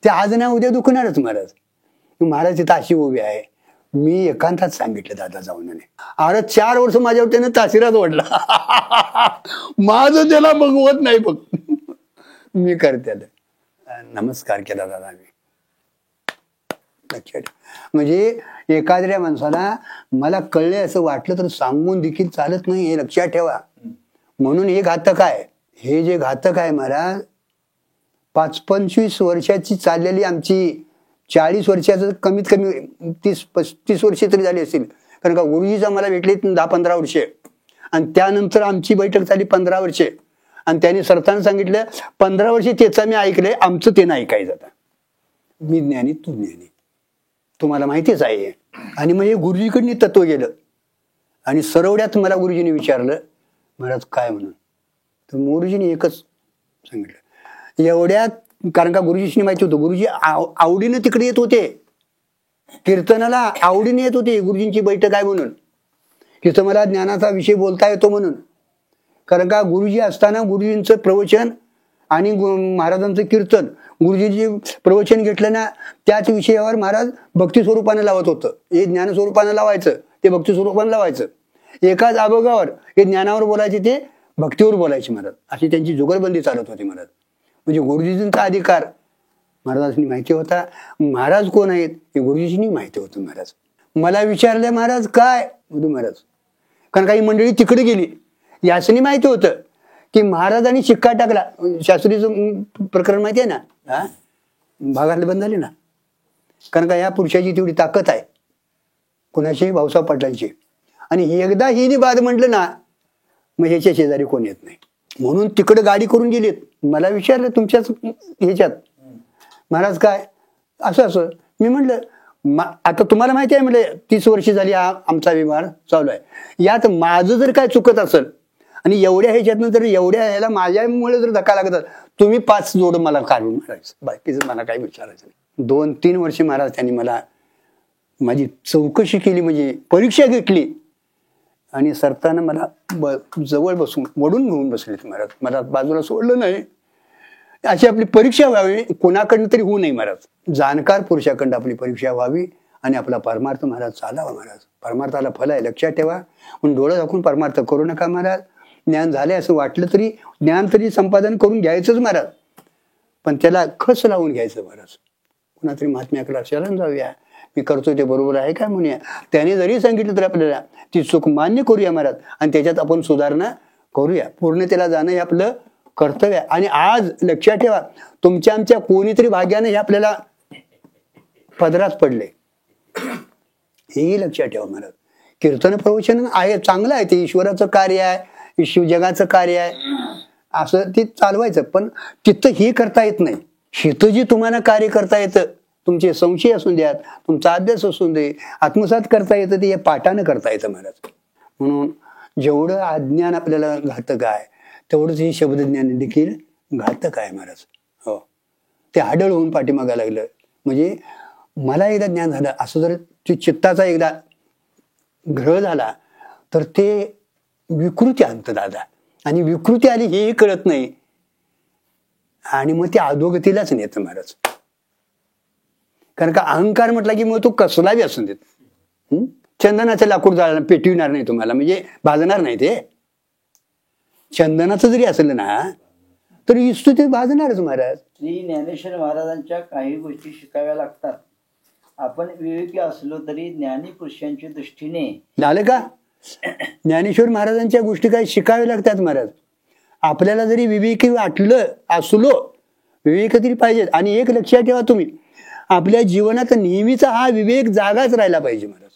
ते आज नाही उद्या दुखणारच महाराज. महाराज तिथं अशी उभी आहे. मी एकांतात सांगितलं दादा जाऊन. अरे 4 वर्ष माझ्यावर त्यानं तासिरात ओढला. माझं त्याला बघवत नाही बघ. मी करते नमस्कार केला दादा मी. लक्षात. म्हणजे एखाद्या माणसाला मला कळले असं वाटलं तर सांगून देखील चालत नाही हे लक्षात ठेवा. म्हणून हे घातक आहे. हे जे घातक आहे महाराज 25 वर्षाची चाललेली आमची 40 वर्षाचं कमीत कमी 30-35 वर्षे तरी झाली असतील. कारण का गुरुजीचा मला भेटले 10-15 वर्षे आणि त्यानंतर आमची बैठक झाली 15 वर्षे. आणि त्यांनी सरताना सांगितलं 15 वर्षे त्याचा मी ऐकलंय आमचं ते नाही ऐकायचं. आता मी ज्ञानी तू ज्ञानी तुम्हाला माहितीच आहे. आणि मग हे गुरुजीकडनी तत्व गेलं आणि सरवड्यात मला गुरुजीने विचारलं महाराज काय म्हणून. तर गुरुजीने एकच सांगितलं एवढ्यात. कारण का गुरुजीशी माहिती होतं. गुरुजी आवडीनं तिकडे येत होते कीर्तनाला. आवडीने येत होते. गुरुजींची बैठक आहे म्हणून. तिथं मला ज्ञानाचा विषय बोलता येतो म्हणून. कारण का गुरुजी असताना गुरुजींचं प्रवचन आणि महाराजांचं कीर्तन गुरुजींचे प्रवचन घेतलं ना त्याच विषयावर महाराज भक्ती स्वरूपाने लावत होतं. हे ज्ञान स्वरूपाने लावायचं ते भक्ती स्वरूपाने लावायचं. एकाच अभोगावर हे ज्ञानावर बोलायचे ते भक्तीवर बोलायचे महाराज, अशी त्यांची जुगलबंदी चालत होती महाराज. म्हणजे गुरुजींचा अधिकार महाराजांनी माहिती होता. महाराज कोण आहेत हे गुरुजींनी माहिती होतं महाराज. मला विचारलं महाराज काय मधु महाराज, कारण काही मंडळी तिकडे गेली, यासनी माहिती होतं की महाराजांनी शिक्का टाकला. शास्त्रीचं प्रकरण माहिती आहे ना, हा भागातले बंद झाले ना, कारण का या पुरुषाची तेवढी ताकद आहे, कुणाची भाऊसाहेब पाटलांची. आणि एकदा हिने बाद म्हटलं ना मग ह्याच्या शेजारी कोण येत नाही. म्हणून तिकडे गाडी करून गेलीत. मला विचारलं तुमच्याच ह्याच्यात महाराज काय असं असं. मी म्हटलं आता तुम्हाला माहिती आहे म्हटलं 30 वर्ष झाली आमचा व्यवहार चालू आहे, यात माझं जर काय चुकत असेल आणि एवढ्या ह्याच्यातनं जर एवढ्या ह्याला माझ्यामुळे जर धक्का लागत तुम्ही 5 जोड मला काढून मारायचं, बाकीचं मला काही विचारायचं नाही. 2-3 वर्ष महाराज त्यांनी मला माझी चौकशी केली, म्हणजे परीक्षा घेतली आणि सरताना मला जवळ बसून वडून घेऊन बसले महाराज. मला बाजूला सोडलं नाही. अशी आपली परीक्षा व्हावी, कोणाकडनं तरी होऊ नये महाराज. जाणकार पुरुषाकडं आपली परीक्षा व्हावी आणि आपला परमार्थ महाराज चालावा महाराज. परमार्थाला फल आहे लक्षात ठेवा. म्हणून डोळं दाखवून परमार्थ करू नका महाराज. ज्ञान झाले असं वाटलं तरी ज्ञान तरी संपादन करून घ्यायचंच महाराज, पण त्याला खस लावून घ्यायचं महाराज. कुणातरी महात्म्याकडे शरण जाऊया, मी करतो ते बरोबर आहे काय म्हणूया. त्याने जरी सांगितलं तरी आपल्याला ती चूक मान्य करूया महाराज आणि त्याच्यात आपण सुधारणा करूया. पूर्णतेला जाणं हे आपलं कर्तव्य आहे. आणि आज लक्षात ठेवा तुमच्या आमच्या कोणीतरी भाग्याने हे आपल्याला पदरात पडले, हेही लक्षात ठेवा महाराज. कीर्तन प्रवचन आहे चांगलं आहे, ते ईश्वराचं कार्य आहे, शिवजगाचं कार्य आहे, असं ते चालवायचं. पण तिथं हे करता येत नाही. तिथं जे तुम्हाला कार्य करता येतं, तुमचे संशय असून द्यात, तुमचा अभ्यास असून दे, आत्मसात करता येतं, ते पाठानं करता येतं महाराज. म्हणून जेवढं अज्ञान आपल्याला घातक आहे तेवढंच हे शब्दज्ञान देखील घातक आहे महाराज. हो, ते हाडळ होऊन पाठीमागा लागलं. म्हणजे मला एकदा ज्ञान झालं असं जर ते चित्ताचा एकदा ग्रह झाला तर ते विकृती आणतं दादा, आणि विकृती आली हेही कळत नाही आणि मग ते अधोगतीलाच नेतं महाराज. कारण का अहंकार म्हटला की मग तो कसलाही असून देत. चंदनाचं लाकूड जाळणार पेटविणार नाही तुम्हाला, म्हणजे भाजणार नाही. ते चंदनाचं जरी असलं ना तर इस्तू ते भाजणारच महाराज. श्री ज्ञानेश्वर महाराजांच्या काही गोष्टी शिकाव्या लागतात. आपण विवेकी असलो तरी ज्ञानी पुरुषांच्या दृष्टीने झालं का. ज्ञानेश्वर महाराजांच्या गोष्टी काही शिकाव्या लागतात महाराज. आपल्याला जरी विवेकी वाटलं असलो, विवेक तरी पाहिजे. आणि एक लक्षात ठेवा तुम्ही, आपल्या जीवनात नेहमीचा हा विवेक जागाच राहिला पाहिजे महाराज,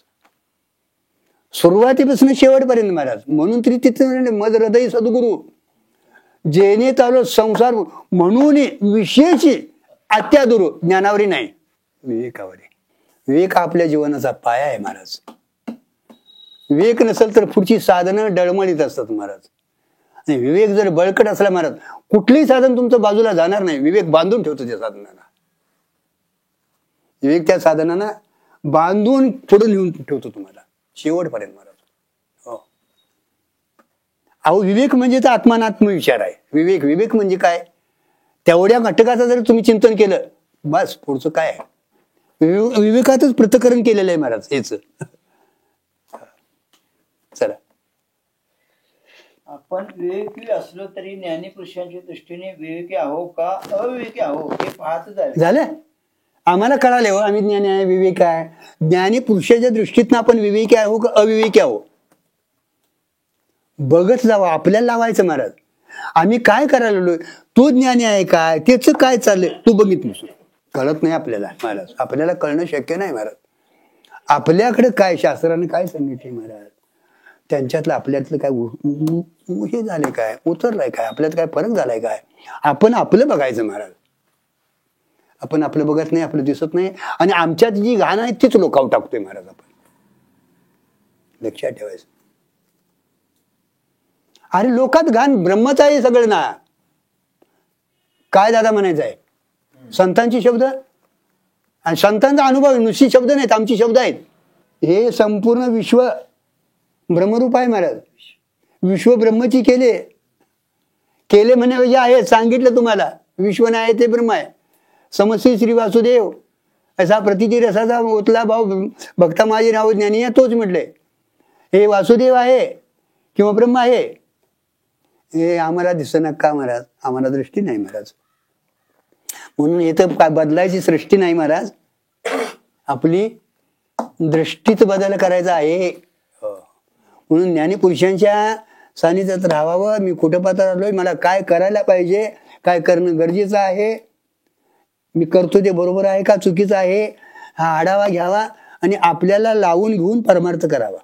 सुरुवातीपासून शेवटपर्यंत महाराज. म्हणून तरी तिथे मद हृदय सद्गुरु जेणे चालू संसार, म्हणून विषयाची अत्यादुरू ज्ञानावरी नाही विवेकावरी. विवेक आपल्या जीवनाचा पाया आहे महाराज. विवेक नसेल तर पुढची साधनं डळमळीत असतात महाराज. आणि विवेक जर बळकट असला महाराज, कुठलंही साधन तुमचं बाजूला जाणार नाही. विवेक बांधून ठेवतो त्या साधनाला. विवेक त्या साधनांना बांधून पुढे नेऊन ठेवतो तुम्हाला शेवटपर्यंत महाराज. हो, अहो विवेक म्हणजे तर आत्मानात्म विचार आहे. विवेक म्हणजे काय, तेवढ्या घटकाचं जर तुम्ही चिंतन केलं बस, पुढचं काय आहे. विवेकातच पृथक्करण केलेलं आहे महाराज हेच. चला, आपण विवेकी असलो तरी ज्ञानी पुरुषांच्या दृष्टीने विवेकी आहो का अविवेकी आहो हे पाहत जावे. झालं, आम्हाला कळाले हो, आम्ही ज्ञानी आहे विवेक आहे. ज्ञानी पुरुषाच्या दृष्टीतनं आपण विवेकी आहो का अविवेकी आहो बघत जावं, आपल्याला लावायचं महाराज. आम्ही काय करायला लागलोय, तू ज्ञानी आहे काय, त्याच काय चाललंय तू बघित नसू. कळत नाही आपल्याला महाराज. आपल्याला कळणं शक्य नाही महाराज. आपल्याकडे काय शास्त्राने काय सांगितले महाराज, त्यांच्यातलं आपल्यातलं काय हे झाले काय, उतरलाय काय, आपल्यात काय फरक झालाय काय, आपण आपलं बघायचं महाराज. आपण आपलं बघत नाही, आपलं दिसत नाही, आणि आमच्यात जी घाण आहे तीच लोकांवर टाकतोय महाराज. आपण लक्षात ठेवायचं. अरे लोकात घाण ब्रह्मच आहे सगळं ना. काय दादा म्हणायचं आहे, संतांची शब्द आणि संतांचा अनुभव नुसती शब्द नाहीत, आमची शब्द आहेत. हे संपूर्ण विश्व ब्रह्मरूप आहे महाराज. विश्व ब्रह्मची केले म्हणे आहे, सांगितलं तुम्हाला. विश्व नाही ते ब्रह्म आहे. समस्या श्री वासुदेव असा प्रतिती रसाचा ओतला भाऊ भक्ता माझे नाव ज्ञानी आहे, तोच म्हटले हे वासुदेव आहे किंवा ब्रह्म आहे. हे आम्हाला दिसना का महाराज? आम्हाला दृष्टी नाही महाराज. म्हणून इथं काय बदलायची सृष्टी नाही महाराज, आपली दृष्टीत बदल करायचा आहे. म्हणून ज्ञानीपुरुषांच्या सानिध्यात राहावं. मी कुठं पात्र आलोय, मला काय करायला पाहिजे, काय करणं गरजेचं आहे, मी करतो ते बरोबर आहे का चुकीचं आहे, हा आढावा घ्यावा आणि आपल्याला लावून घेऊन परमार्थ करावा.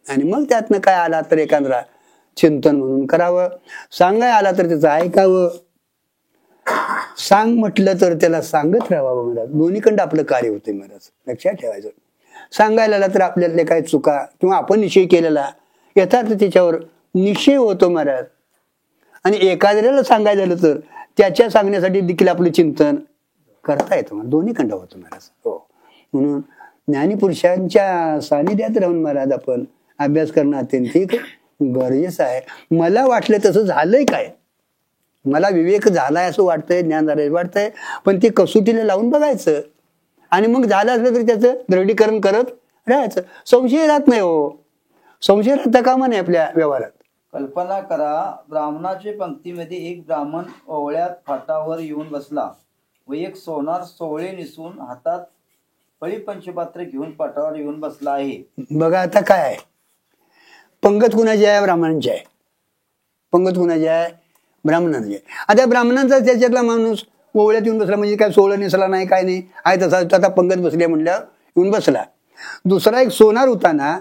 आणि मग त्यातनं काय आला तर एखादा चिंतन म्हणून करावं. सांगाय आला तर त्याचं ऐकावं. सांग म्हटलं तर त्याला सांगत राहावं महाराज. दोन्हीकडं आपलं कार्य होते महाराज, लक्षात ठेवायचं. सांगायला आला तर आपल्यातल्या काही चुका किंवा आपण निश्चय केलेला यथार्थ त्याच्यावर निश्चय होतो महाराज. आणि एखाद्याला सांगायला झालं तर त्याच्या सांगण्यासाठी देखील आपलं चिंतन करता येतं महाराज. दोन्हीकडं होतं महाराज. हो, म्हणून ज्ञानीपुरुषांच्या सानिध्यात राहून महाराज आपण अभ्यास करणं अत्यंत गरजेचं आहे. मला वाटलं तसं झालंय काय, मला विवेक झालाय असं वाटतंय, ज्ञान झालंय वाटतंय, पण ते कसोटीला लावून बघायचं. आणि मग झालं असलं तरी त्याचं दृढीकरण करत राहायचं. संशय राहत नाही. हो, संशय राहता कामा नाही आपल्या व्यवहारात. कल्पना करा, ब्राह्मणाच्या पंक्तीमध्ये एक ब्राह्मण ओवळ्यात फाटावर येऊन बसला व एक सोनार सोवळे निसून हातात फळी पंचपात्र घेऊन पाटावर येऊन बसला आहे. बघा आता काय आहे, पंगत कुणाची आहे? ब्राह्मणांची आहे. पंगत कुणाची आहे? ब्राह्मणांची आहे. आता ब्राह्मणांचा त्याच्यातला माणूस ओवळ्यात येऊन बसला म्हणजे काय सोहळा निसला नाही, काय नाही, आहे तसा आता पंगत बसली म्हणल्यावर येऊन बसला. दुसरा एक सोनार होता ना,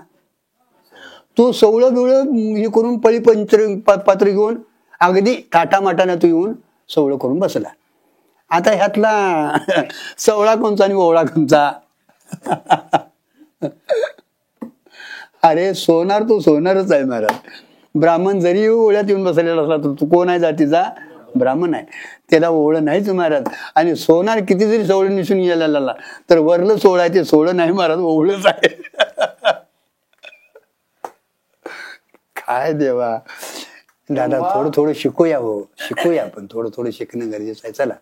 तो सवळं बिवळं हे करून पळी पात्र घेऊन अगदी थाटामाटानं तो येऊन सवळं करून बसला. आता ह्यातला सवळा कोणचा आणि ओवळा कोणचा? अरे सोनार तो सोनारच आहे महाराज. ब्राह्मण जरी ओवळ्यात येऊन बसलेला असला तर तो कोण आहे? जातीचा ब्राह्मण आहे, त्याला ओवळं नाहीच महाराज. आणि सोनार किती जरी सवळं निसून गेलेला तर वरलं सोहळं आहे ते सोहळं नाही महाराज, ओवळंच आहे. काय देवा दादा, थोडं थोडं शिकूया. हो, शिकूया, पण थोडं थोडं शिकणं गरजेचं आहे. चला.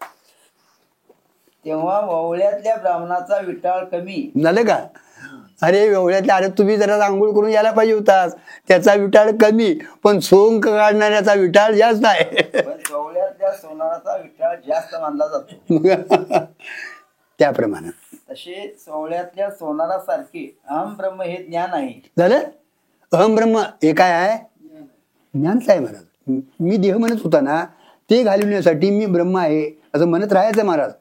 तेव्हा ओवळ्यातल्या ब्राह्मणाचा विटाळ कमी झालं का? अरे ओवळ्यातल्या, अरे तुम्ही जरा आंघोळ करून यायला पाहिजे होतास. त्याचा विटाळ कमी, पण सोंग काढणाऱ्याचा विटाळ जास्त आहे. पण ओवळ्यातल्या सोनाराचा विटाळ जास्त मानला जातो. त्याप्रमाणे तसे सोवळ्यातल्या सोनारासारखे अहम ब्रह्म हे ज्ञान आहे. झालं. अहम ब्रह्म हे काय आहे? ज्ञानच आहे महाराज. मी देह म्हणत होता ना, ते घालवण्यासाठी मी ब्रह्म आहे असं म्हणत राहायचं महाराज.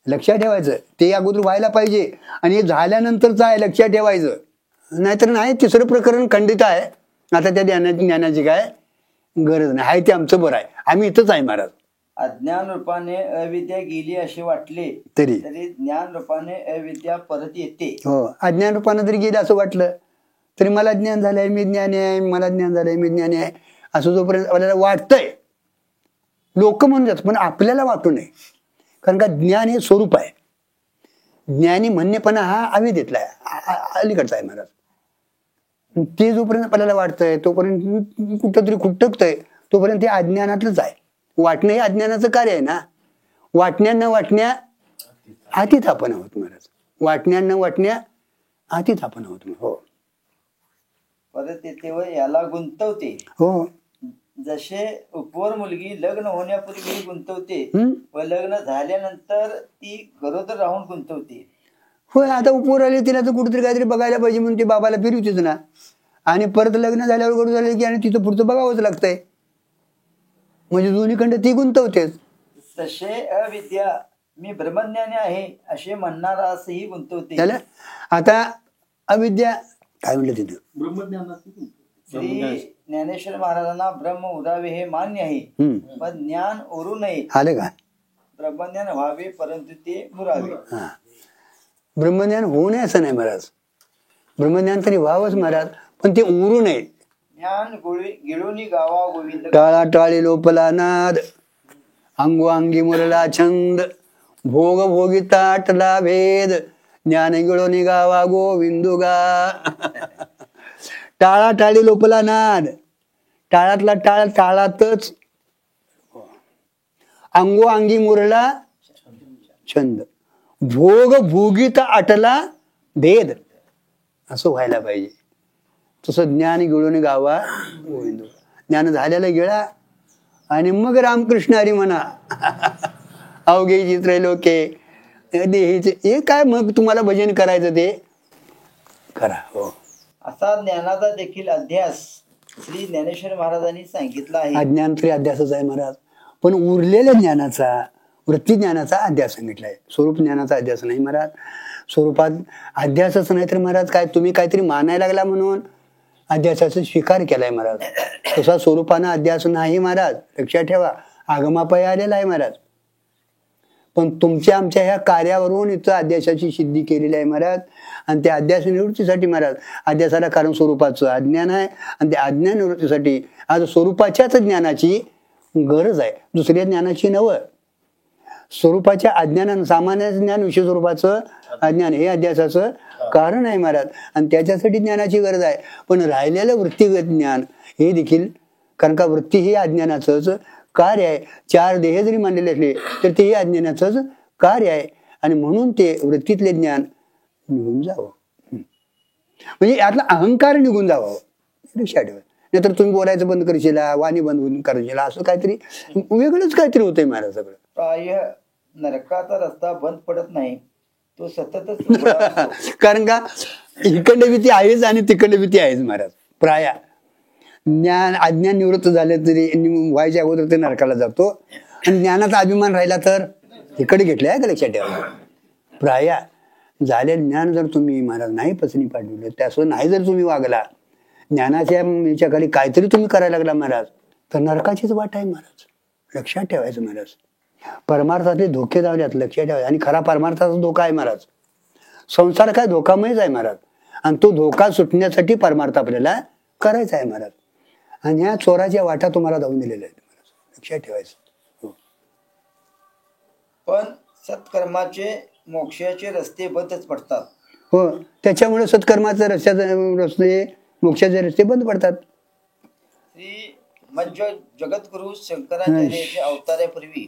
लक्षात ठेवायचं, ते अगोदर व्हायला पाहिजे आणि हे झाल्यानंतरच आहे, लक्षात ठेवायचं. नाहीतर नाही, तिसरं प्रकरण खंडित आहे. आता त्या ज्ञानाची काय गरज नाही, आहे ते आमचं बरं आहे, आम्ही इथंच आहे महाराज. अज्ञान रूपाने अविद्या गेली असे वाटले तरी ज्ञान रूपाने अविद्या परत येते. हो, अज्ञान रूपाने जरी गेलं असं वाटलं तरी मला ज्ञान झालंय, मी ज्ञानी आहे, मला ज्ञान झालंय, मी ज्ञानी आहे असं जोपर्यंत आपल्याला वाटतंय, लोक म्हणतात, पण आपल्याला वाटू नये. कारण का ज्ञान हे स्वरूप आहे. ज्ञानी म्हणणेपणा हा अविद्येतला आहे, अलीकडचा आहे महाराज. ते जोपर्यंत आपल्याला वाटतंय तोपर्यंत कुठंतरी खुटकतंय, तोपर्यंत ते अज्ञानातलंच आहे. वाटणं हे अज्ञानाचं कार्य आहे ना. वाटण्या न वाटण्या आतीत आपण आहोत महाराज. वाटण्या न वाटण्या आतीत आपण आहोत. हो, परत येते व याला गुंतवते. हो, जसे उपवर मुलगी लग्न होण्यापूर्वी गुंतवते व लग्न झाल्यानंतर ती गरोदर राहून गुंतवते. होय. आता उपवर आले तिला तर कुठेतरी काहीतरी बघायला पाहिजे म्हणून ते बाबाला फिरवतेच ना. आणि परत लग्न झाल्यावर गरज झाले की आणि तिथं पुढचं बघावंच लागतंय. म्हणजे दोन्हीकडे ती गुंतवतेच. तसे अविद्या मी ब्रह्मज्ञानी आहे असे म्हणणारासही गुंतवते. झालं. आता अविद्या काय म्हणलं तिथं? ब्रह्मज्ञानाची श्री ज्ञानेश्वर महाराजांना ब्रह्म उरावे हे मान्य आहे, पण ज्ञान उरू नये. आलं का? ब्रह्मज्ञान व्हावे परंतु ते मुरावे. हा, ब्रह्मज्ञान होऊ नये असं नाही महाराज. ब्रह्मज्ञान तरी व्हावंच महाराज, पण ते उरू नये. ज्ञान गिळूनी गावा गोविंद. टाळा टाळी लोपला नाद, अंगोअंगी मुरला छंद, भोग भोगी ताटला भेद, ज्ञान गिळोनी गावा गोविंदुगा. टाळा टाळी लोपला नाद, टाळातला टाळ टाळातच, अंगोअंगी मुरला छंद, भोग भोगीत आटला भेद, असं व्हायला पाहिजे. तसं ज्ञान गिळून गावा गोविंद. ज्ञान झालेलं गिळा आणि मग रामकृष्ण हरी म्हणा. अवघे चित्र लोके देहीचे हे काय, मग तुम्हाला भजन करायचं ते करा. हो, असा ज्ञानाचा देखील अध्यास श्री ज्ञानेश्वर महाराजांनी सांगितला आहे. अज्ञान तरी अध्यासच आहे महाराज, पण उरलेल्या ज्ञानाचा, वृत्ती ज्ञानाचा अध्यास सांगितलाय. स्वरूप ज्ञानाचा अध्यास नाही महाराज. स्वरूपात अध्यासच नाही तर महाराज काय, तुम्ही काहीतरी मानायला लागला म्हणून अध्यासाचा स्वीकार केलाय महाराज. तसा स्वरूपानं अध्यास नाही महाराज, लक्षात ठेवा. आगमापायी आलेला आहे महाराज, पण तुमच्या आमच्या ह्या कार्यावरून इथं अध्यासाची सिद्धी केलेली आहे महाराज. आणि त्या अध्यास निवृत्तीसाठी महाराज, अध्यासाला कारण स्वरूपाचं अज्ञान आहे आणि त्या अज्ञान निवृत्तीसाठी आज स्वरूपाच्याच ज्ञानाची गरज आहे, दुसऱ्या ज्ञानाची नवं. स्वरूपाच्या अज्ञानानं, सामान्य ज्ञान विशेष स्वरूपाचं अज्ञान हे अध्यासाचं कारण आहे महाराज, आणि त्याच्यासाठी ज्ञानाची गरज आहे. पण राहिलेलं वृत्तीगत ज्ञान हे देखील, कारण का वृत्ती हे अज्ञानाचंच कार्य आहे. चार देह जरी मानलेले असले तर तेही अज्ञानाचंच कार्य आहे, आणि म्हणून ते वृत्तीतले ज्ञान निघून जावं, म्हणजे यातला अहंकार निघून जावं. लक्षात ठेवा, नाहीतर तुम्ही बोलायचं बंद करशीला, वाणी बंद करशीला, असं काहीतरी वेगळंच काहीतरी होतंय महाराज सगळं. प्राय नरकाचा रस्ता बंद पडत नाही, तो सततच उघडा असतो. कारण का इकडे भीती आहेच आणि तिकडे भीती आहेच महाराज. प्राय ज्ञान अज्ञान निवृत्त झाले तरी व्हायच्या अगोदर ते नरकाला जातो, आणि ज्ञानाचा अभिमान राहिला तर तिकडे घेतले आहे का, लक्षात ठेवा. प्राय झाले ज्ञान जर तुम्ही महाराज नाही पचनी पाडले, त्यासोबत नाही जर तुम्ही वागला, ज्ञानाच्या याच्या खाली काहीतरी तुम्ही करायला लागला महाराज, तर नरकाचीच वाट आहे महाराज. लक्षात ठेवायचं महाराज. परमार्थातले धोके जावल्यात, लक्षात ठेवायचं. आणि खरा परमार्थाचा धोका आहे महाराज. संसार काय धोकामयच आहे महाराज, आणि तो धोका सुटण्यासाठी परमार्थ आपल्याला करायचा आहे महाराज. आणि ह्या चोराच्या वाटा तुम्हाला जाऊन दिलेल्या आहेत महाराज, लक्षात ठेवायचं. हो, पण सत्कर्माचे मोक्षाचे रस्ते बंदच पडतात. हो, त्याच्यामुळे सत्कर्माचे रस्ते मोक्षाचे रस्ते बंद पडतात. श्री मध्य जगद्गुरु शंकराचार्याचे अवतारापूर्वी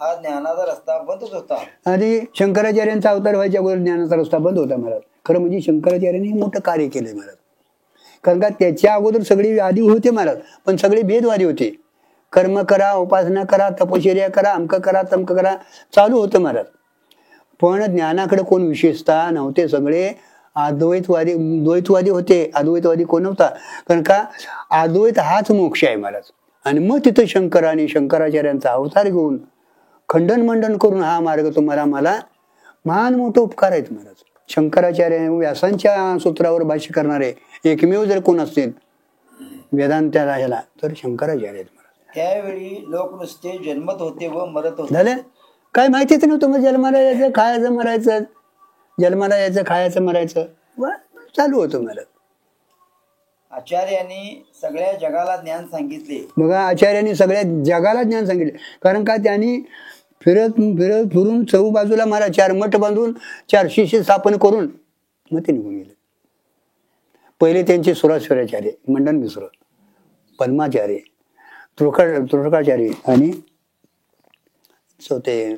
हा ज्ञानाचा रस्ता बंदच होता. आणि शंकराचार्यांचा अवतार व्हायच्या अगोदर ज्ञानाचा रस्ता बंद होता महाराज. खरं म्हणजे शंकराचार्यांनी मोठं कार्य केलंय महाराज. कारण का त्याच्या अगोदर सगळे आदी होते महाराज, पण सगळे भेदवादी होते. कर्म करा, उपासना करा, तपश्चर्या करा, अमक करा, तमक करा, चालू होतं महाराज. पण ज्ञानाकडे कोण विशेषता नव्हते, सगळे अद्वैतवादी द्वैतवादी होते. अद्वैतवादी कोण होता, कारण का अद्वैत हाच मोक्ष आहे महाराज. आणि मग तिथं शंकराने शंकराचार्यांचा अवतार घेऊन खंडन मंडन करून हा मार्ग तुम्हाला मला महान मोठं उपकार आहेत महाराज. शंकराचार्य व्यासांच्या सूत्रावर भाष्य करणारे एकमेव जर कोण असतील वेदांत्याला ह्याला तर शंकराचार्य आहेत महाराज. त्यावेळी लोक नुसते जन्मत होते व मरत होते. झालं काय माहितीच नव्हतं. मग जन्माला यायचं, खायचं, मरायचं, जन्माला यायचं, खायचं, मरायचं चालू होतं महाराज. आचार्यांनी सगळ्या जगाला ज्ञान सांगितले. बघा, आचार्यांनी सगळ्या जगाला ज्ञान सांगितले. कारण का त्यांनी फिरत फिरत फिरून चहू बाजूला महाराज 4 मठ बांधून 4 शिष्य स्थापन करून मग ते निघून गेले. पहिले त्यांचे सुराश्वराचार्य, मंडन मिश्र, पद्माचार्य, तृषकाचार्य आणि ते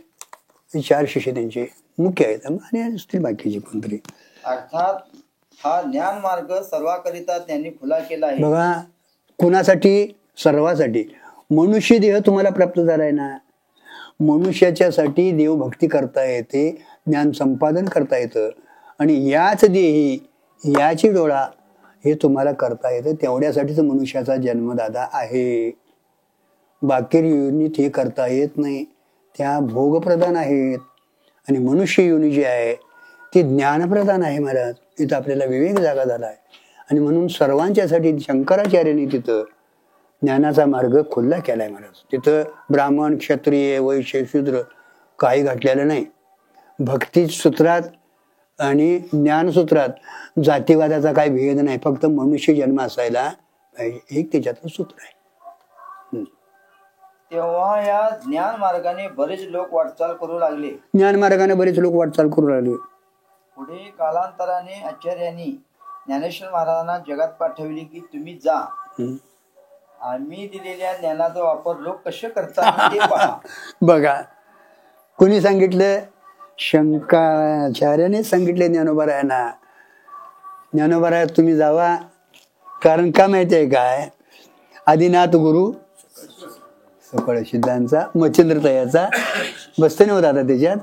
4 शिष्य त्यांचे मुख्य आहेत, आणि असतील बाकीचे कोणतरी. अर्थात हा ज्ञान मार्ग सर्वाकरिता त्यांनी खुला केला आहे. बघा, कुणासाठी? सर्वासाठी. मनुष्य देह तुम्हाला प्राप्त झालाय ना, मनुष्याच्यासाठी देवभक्ती करता येते, ज्ञान संपादन करता येतं, आणि याच देही याची डोळा हे तुम्हाला करता येतं. तेवढ्यासाठीच मनुष्याचा जन्मदाता आहे. बाकी योनीत हे करता येत नाही, त्या भोगप्रधान आहेत. आणि मनुष्य योनी जी आहे ती ज्ञानप्रधान आहे महाराज. तिथं आपल्याला विवेक जागा झाला आहे, आणि म्हणून सर्वांच्यासाठी शंकराचार्यांनी तिथं ज्ञानाचा मार्ग खुल्ला केलाय महाराज. तिथं ब्राह्मण, क्षत्रिय, वैश्य, शूद्र काही घातलेलं नाही. भक्ती सूत्रात आणि ज्ञानसूत्रात जातीवादाचा काही भेद नाही, फक्त मनुष्य जन्म असायला पाहिजे, एक त्याच्यातलं सूत्र आहे. तेव्हा या ज्ञान मार्गाने बरेच लोक वाटचाल करू लागले. ज्ञान मार्गाने बरेच लोक वाटचाल करू लागले. पुढे कालांतराने आचार्यांनी ज्ञानेश्वर महाराजांना जगात पाठवली की तुम्ही जा, आम्ही दिलेल्या ज्ञानाचा वापर लोक कसे करतात ते पहा. बघा, कोणी सांगितलं? शंकराचार्याने सांगितले ज्ञानोबारायांना. ज्ञानोबाराय तुम्ही जावा. कारण का माहिती आहे काय, आदिनाथ गुरु सकळ सिद्धांचा मच्छिंद्र तयाचा बसते नव्हता आता त्याच्यात.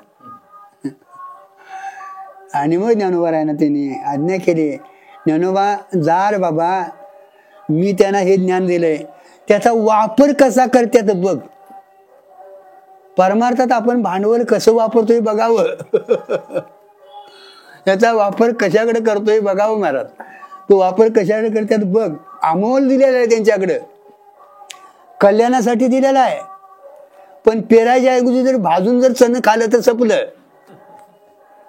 आणि मग ज्ञानोबा राय ना त्यांनी आज्ञा केली, ज्ञानोबा जा रे बाबा, मी त्यांना हे ज्ञान दिलंय, त्याचा वापर कसा करतात बघ. परमार्थात आपण भांडवल कसं वापरतोय बघावं. त्याचा वापर कशाकडे करतोय बघावं महाराज. तो वापर कशाकडे करतात बघ. अमोल दिलेला आहे त्यांच्याकडं, कल्याणासाठी दिलेला आहे. पण पेरायच्या ऐवजी जर भाजून जर चण खाल्लं तर सपलं.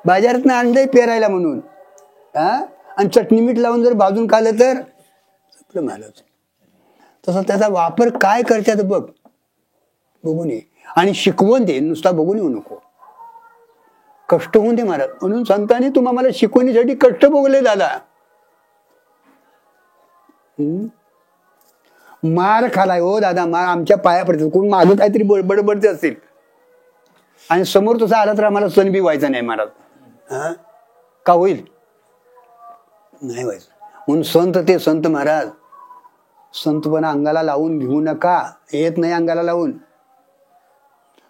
बाजारात आणलंय पेरायला म्हणून, आणि चटणी मीठ लावून जर भाजून खाल्लं तर सपलं महाराज. तसं त्याचा वापर काय करतात बघ, बघून ये. आणि शिकवून दे, नुसता बघून येऊ नको, कष्ट होऊन दे महाराज. म्हणून संतांनी तुम्हाला शिकवणीसाठी कष्ट भोगले दादा. मार खालाय हो दादा, मार आमच्या पाया पडतात. कोण मागं काहीतरी बडबडते असतील आणि समोर तसा आला तर आम्हाला सण बी व्हायचा नाही महाराज. का होईल, नाही व्हायचं. म्हणून संत ते संत महाराज. संतपणा अंगाला लावून घेऊ नका, येत नाही अंगाला लावून.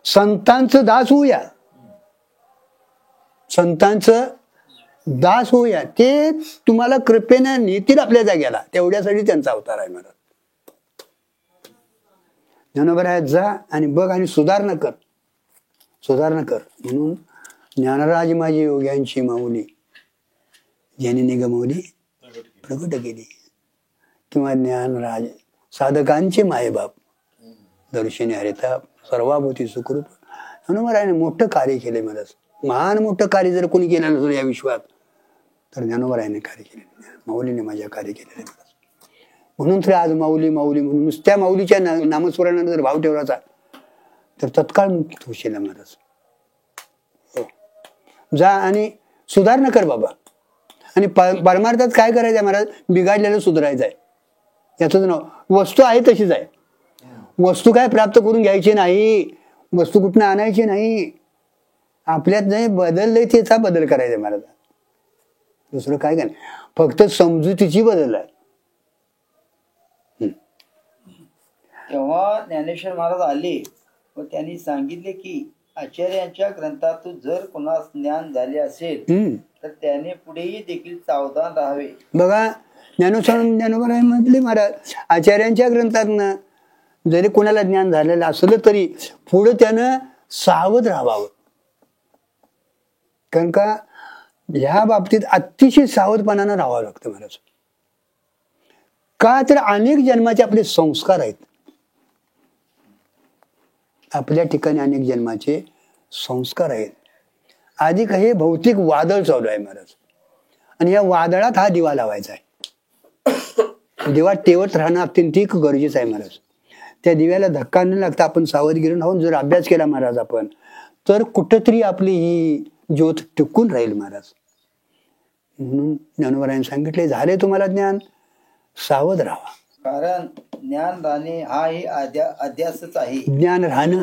संतांचं दास होऊया, संतांचं दास होऊया. ते तुम्हाला कृपेने नेतील आपल्या जाग्याला, तेवढ्यासाठी त्यांचा अवतार आहे महाराज. ज्ञानोबा जा आणि बघ आणि सुधारणा कर, सुधारणा कर. म्हणून ज्ञानराज माझी योग्यांची माऊली, ज्याने निगमवली प्रगट केली. किंवा ज्ञानराज साधकांचे मायबाप, दर्शनी हरिताप सर्वाभूती सुखरूप. ज्ञानोबारायाने मोठं कार्य केले महाराज. महान मोठं कार्य जर कोणी केलं नसेल या विश्वात तर ज्ञानोबारायाने कार्य केले, माऊलीने माझ्या कार्य केलेले महाराज. म्हणून तर आज माऊली माऊली म्हणून नुसत्या माऊलीच्या नामस्मरणाने जर भाव ठेवला तर तत्काळ मुक्त होशील महाराज. जा आणि सुधारणा कर बाबा. आणि परमार्थात काय करायचंय महाराज, बिघडलेलं सुधारायचं आहे. याचं नाव वस्तू आहे तशीच आहे. वस्तू काय प्राप्त करून घ्यायची नाही, वस्तू कुठनं आणायची नाही. आपल्यात नाही बदललंय त्याचा बदल करायचा महाराज. दुसरं काय नाही, फक्त समजुतीची बदल आहे. तेव्हा ज्ञानेश्वर महाराज आले व त्यांनी सांगितले की आचार्यांच्या ग्रंथातून जर कोणास ज्ञान झाले असेल तर त्याने पुढेही देखील सावधान राहावे. बघा ज्ञानोबा म्हटले महाराज, आचार्यांच्या ग्रंथातनं जरी कोणाला ज्ञान झालेलं असलं तरी पुढे त्यानं सावध राहावं. कारण का ह्या बाबतीत अतिशय सावधपणानं राहावं लागतं महाराज. का तर अनेक जन्माचे आपले संस्कार आहेत. आपल्या ठिकाणी अनेक जन्माचे संस्कार आहेत. अधिक हे भौतिक वादळ चालू आहे महाराज. आणि या वादळात हा दिवा लावायचा आहे. दिवा तेवत राहणं अत्यंतिक गरजेचं आहे महाराज. त्या दिव्याला धक्का न लागता आपण सावधगिरी राहून जर अभ्यास केला महाराज आपण, तर कुठंतरी आपली ही ज्योत टिकून राहील महाराज. म्हणून ज्ञानोबारायांनी सांगितले, झाले तुम्हाला ज्ञान, सावध राहा. कारण ज्ञान राहणे हा ही अध्यासच आहे. ज्ञान राहणं,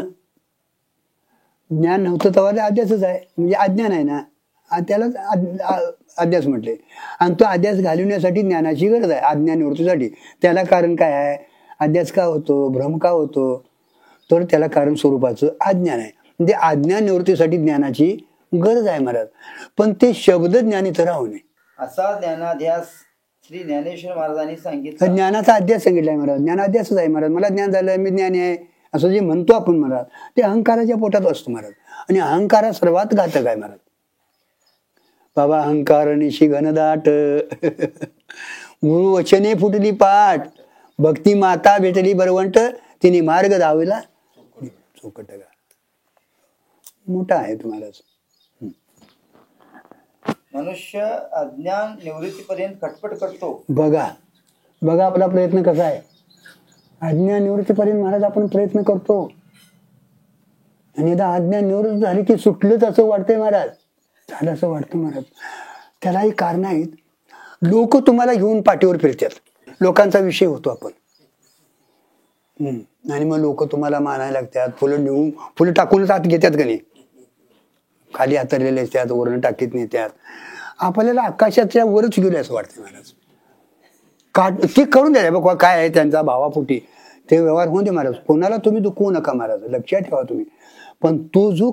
ज्ञान नव्हतं तेव्हा अध्यासच आहे, म्हणजे अज्ञान आहे ना, त्याला अध्यास म्हटले. आणि तो अध्यास घालवण्यासाठी ज्ञानाची गरज आहे, अज्ञान निवृत्तीसाठी. त्याला कारण काय आहे, अध्यास का होतो, भ्रम का होतो, तर त्याला कारण स्वरूपाचं अज्ञान आहे. म्हणजे अज्ञान निवृत्तीसाठी ज्ञानाची गरज आहे महाराज. पण ते शब्द ज्ञानी तर राहू नये असा ज्ञानाध्यास श्री ज्ञानेश्वर महाराजांनी सांगितलं. ज्ञानाचा अध्यास सांगितलाय महाराज. ज्ञान अध्यासच आहे महाराज. मला ज्ञान झालंय, मी ज्ञानी आहे असं जे म्हणतो आपण महाराज, ते अहंकाराच्या पोटात असतो महाराज. आणि अहंकार सर्वात घातक आहे महाराज. बाबा अहंकार निशी घनदाट, गुरु वचने फुटली पाठ, भक्ती माता भेटली बरवंट, तिने मार्ग दावेला चौकट. मोठा आहे तुम्हाला. मनुष्य अज्ञान निवृत्तीपर्यंत खटपट करतो. बघा बघा आपला प्रयत्न कसा आहे. अज्ञान निवृत्तीपर्यंत महाराज आपण प्रयत्न करतो. आणि एकदा अज्ञान निवृत्त झाली की सुटलंच असं वाटतंय महाराज, झालं असं वाटतं महाराज. त्यालाही कारण आहेत. लोक तुम्हाला घेऊन पाठीवर फिरतात, लोकांचा विषय होतो आपण. आणि मग लोक तुम्हाला मानायला लागतात, फुलं नेऊन फुलं टाकूनच आत घेतात का नाही, खाली हातरलेले असतात, वरण टाकीत नेतात. आपल्याला आकाशाच्या वरच गेले असं वाटतं महाराज. ते करून द्या बघ काय आहे त्यांचा भावापोटी. ते व्यवहार होऊन दे महाराज, कोणाला तुम्ही दुखवू नका महाराज, लक्षात ठेवा तुम्ही. पण तो जो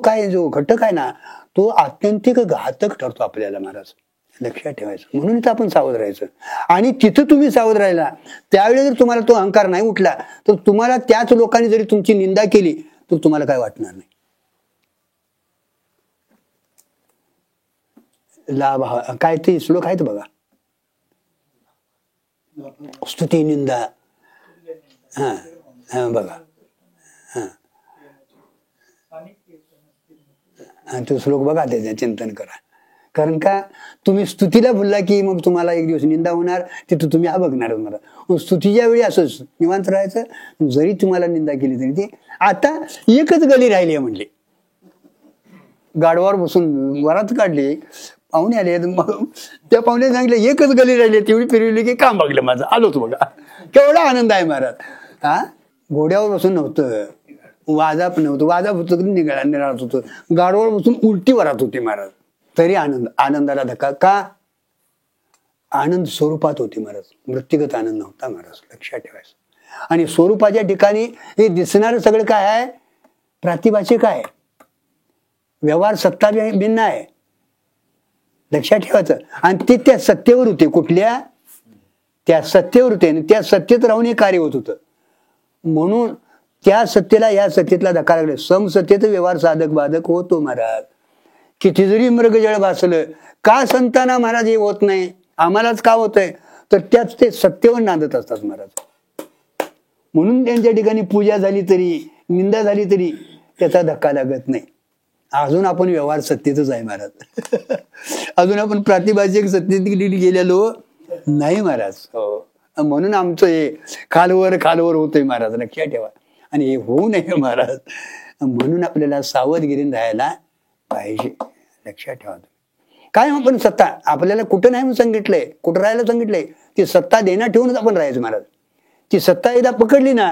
घटक आहे ना, तो आत्यंतिक घातक ठरतो आपल्याला महाराज, लक्षात ठेवायचं. म्हणून तर आपण सावध राहायचं. आणि तिथं तुम्ही सावध राहिला, त्यावेळी जर तुम्हाला तो अहंकार नाही उठला, तर तुम्हाला त्याच लोकांनी जरी तुमची निंदा केली तर तुम्हाला काय वाटणार नाही. लाभ काय ते श्लोक आहेत बघा, स्तुती निंदा, हा बघा, तो श्लोक बघा, त्याचे चिंतन करा. कारण का तुम्ही स्तुतीला बोलला की मग तुम्हाला एक दिवस निंदा होणार, तिथं तुम्ही हा बघणार मला. स्तुतीच्या वेळी असंच निवांत राहायचं, जरी तुम्हाला निंदा केली तरी ती. आता एकच गली राहिली आहे म्हणली, गाडवावर बसून वरात काढली, पाहुणे आले, त्या पाहुणे सांगितले एकच गली राहिली, तेवढी फिरवली की काम बघलं माझं, आलोच बघा. केवढा आनंद आहे महाराज. हा, घोड्यावर बसून नव्हतं, वाजा पण नव्हतं, वाजा होतं निघाला होतं, गाडवावर बसून उलटी वरात होती महाराज, तरी आनंदाला धक्का का? आनंद स्वरूपात होती महाराज, वृत्तिगत आनंद नव्हता महाराज, लक्षात ठेवायचं. आणि स्वरूपाच्या ठिकाणी हे दिसणारं सगळं काय आहे? प्रातिभाषिक आहे, व्यवहार सत्ता भिन्न आहे, लक्षात ठेवायचं. आणि ते त्या सत्तेवर होते, कुठल्या? त्या सत्तेवर होते, आणि त्या सत्तेत राहून हे कार्य होत होतं. म्हणून त्या सत्तेला या सत्तेतला धक्का लागले. समसत्तेत व्यवहार साधक बाधक होतो महाराज. किती जरी मृगजळ भासलं, का संतांना महाराज हे होत नाही, आम्हालाच का होतंय? तर त्याच ते सत्तेवर नांदत असतात महाराज. म्हणून त्यांच्या ठिकाणी पूजा झाली तरी, निंदा झाली तरी त्याचा धक्का लागत नाही. अजून आपण व्यवहार सत्तेतच आहे महाराज. अजून आपण प्रातिभाषिक सत्तेत गेलेलो नाही महाराज. म्हणून आमचं हे खालवर होतंय महाराज, लक्षात ठेवा. आणि हे होऊ नये महाराज, म्हणून आपल्याला सावधगिरीने राहायला पाहिजे, लक्षात ठेवा. काय आपण सत्ता आपल्याला कुठं नाही सांगितलंय, कुठं राहायला सांगितलंय, ती सत्ता देण्यात ठेवूनच आपण राहायचं महाराज. ती सत्ता एकदा पकडली ना,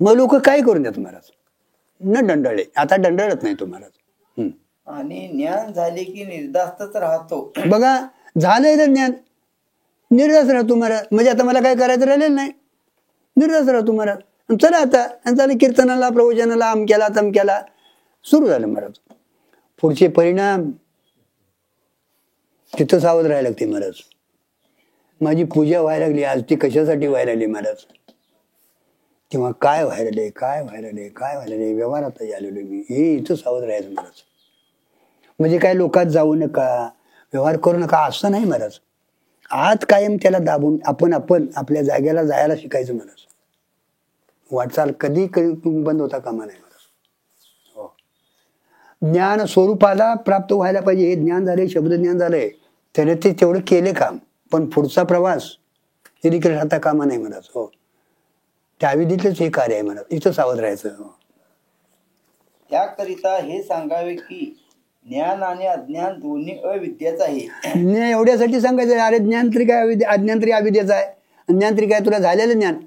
मग लोक काय करून देतात महाराज? न दंडळे, आता दंडळत नाही तो महाराज. आणि ज्ञान झाले की निर्धास्तच राहतो. बघा, झालंय तर ज्ञान, निर्धास्त राहतो महाराज. म्हणजे आता मला काय करायचं राहिलेलं नाही, निर्धास्त राहतो महाराज. चला आता चालेल कीर्तनाला, प्रवचनाला, अमक्याला तमक्याला सुरू झालं महाराज. पुढचे परिणाम तिथं सावध राहायला लागते महाराज. माझी पूजा व्हायला लागली आज, ती कशासाठी व्हायला लागली महाराज? किंवा काय व्हायला व्यवहारात आलेलो मी, हे इथं सावध राहायचं महाराज. म्हणजे काय लोकात जाऊ नका, व्यवहार करू नका असं नाही महाराज. आज कायम त्याला दाबून आपण आपल्या जागेला जायला शिकायचं महाराज. वाटचाल कधी बंद होता कामा नाही महाराज. हो, ज्ञान स्वरूपाला प्राप्त व्हायला पाहिजे. हे ज्ञान झाले, शब्द ज्ञान झालंय, त्याने ते तेवढं केले काम, पण पुढचा प्रवास हे देखील राहता कामा नाही महाराज. हो, त्या विधीतलंच हे कार्य आहे महाराज, इथं सावध राहायचं. त्याकरिता हे सांगावे की ज्ञान आणि अज्ञान दोन्ही अविद्याच आहे. एवढ्यासाठी सांगायचं, अरे ज्ञान तरी काय अज्ञान तरी अविद्याचं आहे, ज्ञान तरी काय तुला झालेलं ज्ञान.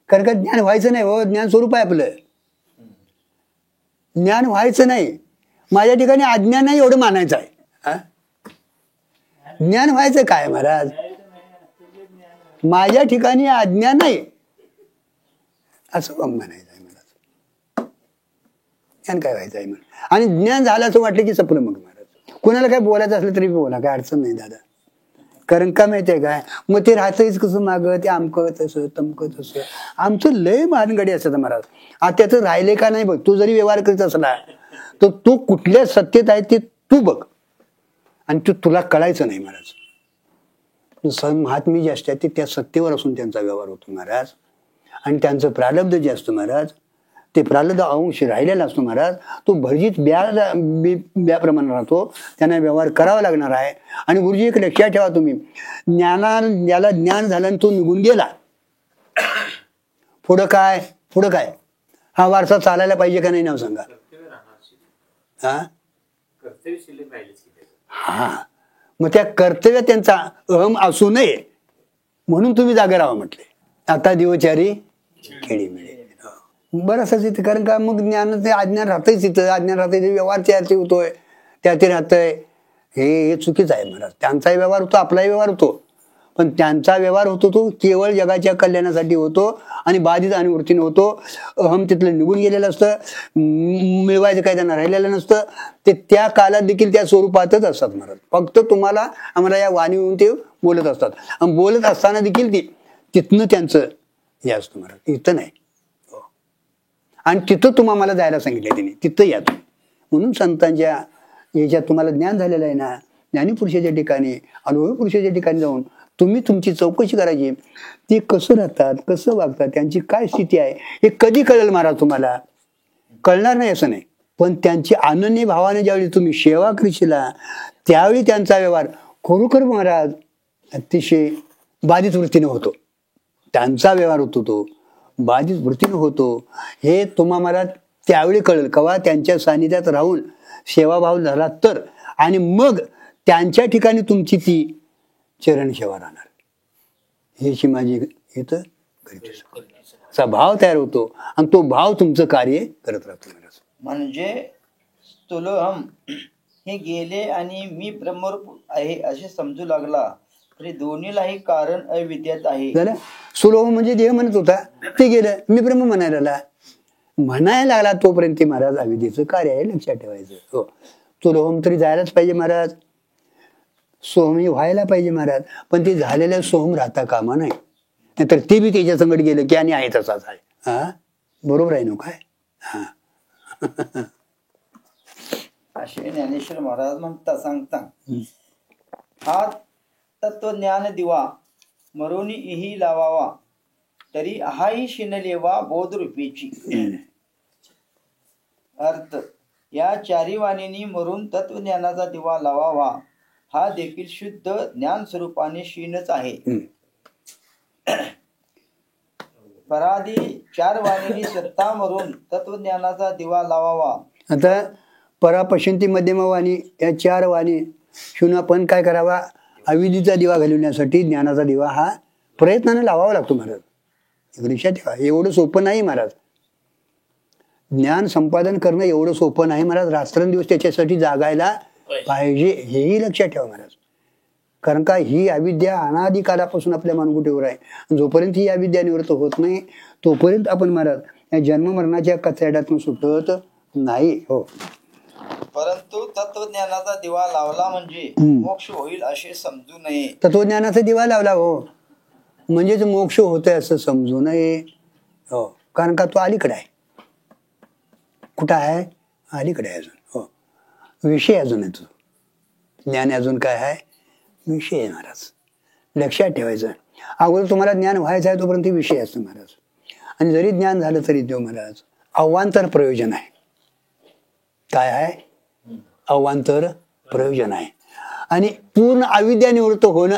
कारण का ज्ञान व्हायचं नाही. हो, ज्ञान स्वरूप आहे आपलं, ज्ञान व्हायचं नाही. माझ्या ठिकाणी अज्ञान नाही एवढं मानायचं आहे. ज्ञान व्हायचं काय महाराज? माझ्या ठिकाणी अज्ञान नाही असं म्हणायचं आहे महाराज. ज्ञान काय व्हायचं आहे म्हणून. आणि ज्ञान झालं असं वाटलं की सपलं मग महाराज. कोणाला काय बोलायचं असलं तरी बोला, काय अडचण नाही दादा. कारण का माहितीये काय, मग ते राहतंच कसं मागं, ते आमकं तसं तमकं तसं, आमचं लय मानगडी असतं महाराज. आता त्याचं राहिले का नाही बघ. तू जरी व्यवहार करीत असला तर तू कुठल्या सत्तेत आहे ते तू बघ, आणि तुला कळायचं नाही महाराज. महात्मे जे असतात ते त्या सत्तेवर असून त्यांचा व्यवहार होतो महाराज. आणि त्यांचं प्रारब्ध जे असतं महाराज, ते प्रारब्ध अंश राहिलेला असतो महाराज. तो भरजीत ब्याप्रमाणे राहतो, त्यांना व्यवहार करावा लागणार आहे. आणि गुरुजी एक लक्षात ठेवा तुम्ही, ज्याला ज्ञान झालं आणि तो निघून गेला, पुढं काय हा वारसा चालायला पाहिजे का नाही नाव सांगा. हा, मग त्या कर्तव्य त्यांचा अहम असू नये म्हणून तुम्ही जागे राहा म्हटले. आता दिवचारी खेळी मिळेल. बरंच इथे, कारण का मग ज्ञान ते अज्ञान राहतंय तिथं, अज्ञान राहतंय, व्यवहार त्याचे होतोय, त्याचे राहतंय. हे चुकीचं आहे महाराज. त्यांचाही व्यवहार होतो, आपलाही व्यवहार होतो, पण त्यांचा व्यवहार होतो तो केवळ जगाच्या कल्याणासाठी होतो आणि बाधित अनुवृत्तीने होतो. अहम तिथलं निघून गेलेलं असतं, मिळवायचं काय त्यांना राहिलेलं नसतं. ते त्या काळात देखील त्या स्वरूपातच असतात महाराज. फक्त तुम्हाला आम्हाला या वाणीहून ते बोलत असतात आणि बोलत असताना देखील ते तिथनं त्यांचं हे असतं महाराज, इथं नाही. आणि तिथं तुम्हाला जायला सांगितलं त्यांनी, तिथं या तुम्ही. म्हणून संतांच्या याच्यात तुम्हाला ज्ञान झालेलं आहे ना, ज्ञानीपुरुषाच्या ठिकाणी अनुभवी पुरुषाच्या ठिकाणी जाऊन तुम्ही तुमची चौकशी करायची. ते कसं राहतात, कसं वागतात, त्यांची काय स्थिती आहे हे कधी कळेल महाराज तुम्हाला? कळणार नाही असं नाही, पण त्यांची अनन्य भावाने ज्यावेळी तुम्ही सेवा करशीला त्यावेळी त्यांचा व्यवहार खरोखर महाराज अतिशय बाधित वृत्तीने होतो. त्यांचा व्यवहार होतो तो बाधित वृत्तीने होतो. हे तुम्हाला त्यावेळी कळेल केव्हा त्यांच्या सानिध्यात राहून सेवाभाव झाला तर. आणि मग त्यांच्या ठिकाणी तुमची ती चरण सेवा राहणार. ही माझी इथं असा भाव तयार होतो आणि तो भाव तुमचं कार्य करत राहतो. म्हणजे स्थूलहम हे गेले आणि मी ब्रह्मरूप आहे असे समजू लागला तरी दोन्हीलाही कारण अविद्यात आहे. झालं. सुलोह म्हणजे देह म्हणत होता ते गेलं, मी ब्रह्म म्हणायला लागला तोपर्यंत ते महाराज अविद्येचं कार्य आहे, लक्षात ठेवायचं. हो, सुलोहम तरी जायलाच पाहिजे महाराज, सोहम व्हायला पाहिजे महाराज. पण ते झालेलं सोहम राहता कामा नाही, नाहीतर ते बी त्याच्या संकट गेलं की आणि आहे तसाच आहे. हा बरोबर आहे ना काय? हा असे ज्ञानेश्वर महाराज म्हणता सांगता, हा तत्वज्ञान दिवा मरोनी इही लावावा तरी हाही शिनलेवा बोधरूपीची. अर्थ, या चारी वाणींनी मरून तत्वज्ञानाचा दिवा लावावा हा देखील शुद्ध ज्ञान स्वरूपाने शीनच आहे. परादी चार वाणींनी सत्ता मरून तत्वज्ञानाचा दिवा लावावा. आता परा पश्चिंती मध्यम वाणी या चार वाणी शिवून आपण काय करावा? अविधीचा दिवा घालवण्यासाठी ज्ञानाचा दिवा हा प्रयत्नाने लावावा लागतो महाराज. लक्षात ठेवा, एवढं सोपं नाही महाराज. ज्ञान संपादन करणं एवढं सोपं नाही महाराज. रात्रंदिवस त्याच्यासाठी जागायला पाहिजे, हेही लक्षात ठेवा महाराज. कारण का ही अविद्या अनादी कालापासून आपल्या मानगुटीवर आहे. जोपर्यंत ही अविद्या निवृत्त होत नाही तोपर्यंत आपण महाराज या जन्म मरणाच्या कचऱ्यातून सुटत नाही. हो, परंतु तत्वज्ञानाचा दिवा लावला म्हणजे मोक्ष होईल असे समजू नये. तत्वज्ञानाचा दिवा लावला हो म्हणजेच मोक्ष होतोय असं समजू नये. हो, कारण का तो अलीकडे आहे. कुठं आहे? अलीकडे आहे अजून. हो, विषय अजून आहे तो. ज्ञान अजून काय आहे? विषय आहे महाराज. लक्षात ठेवायचं. अगोदर तुम्हाला ज्ञान व्हायचं आहे तोपर्यंत विषय असतो महाराज. आणि जरी ज्ञान झालं तरी तो महाराज अवांतर प्रयोजन आहे. काय आहे? अवांतर प्रयोजन आहे. आणि पूर्ण अविद्या निवृत्त होणं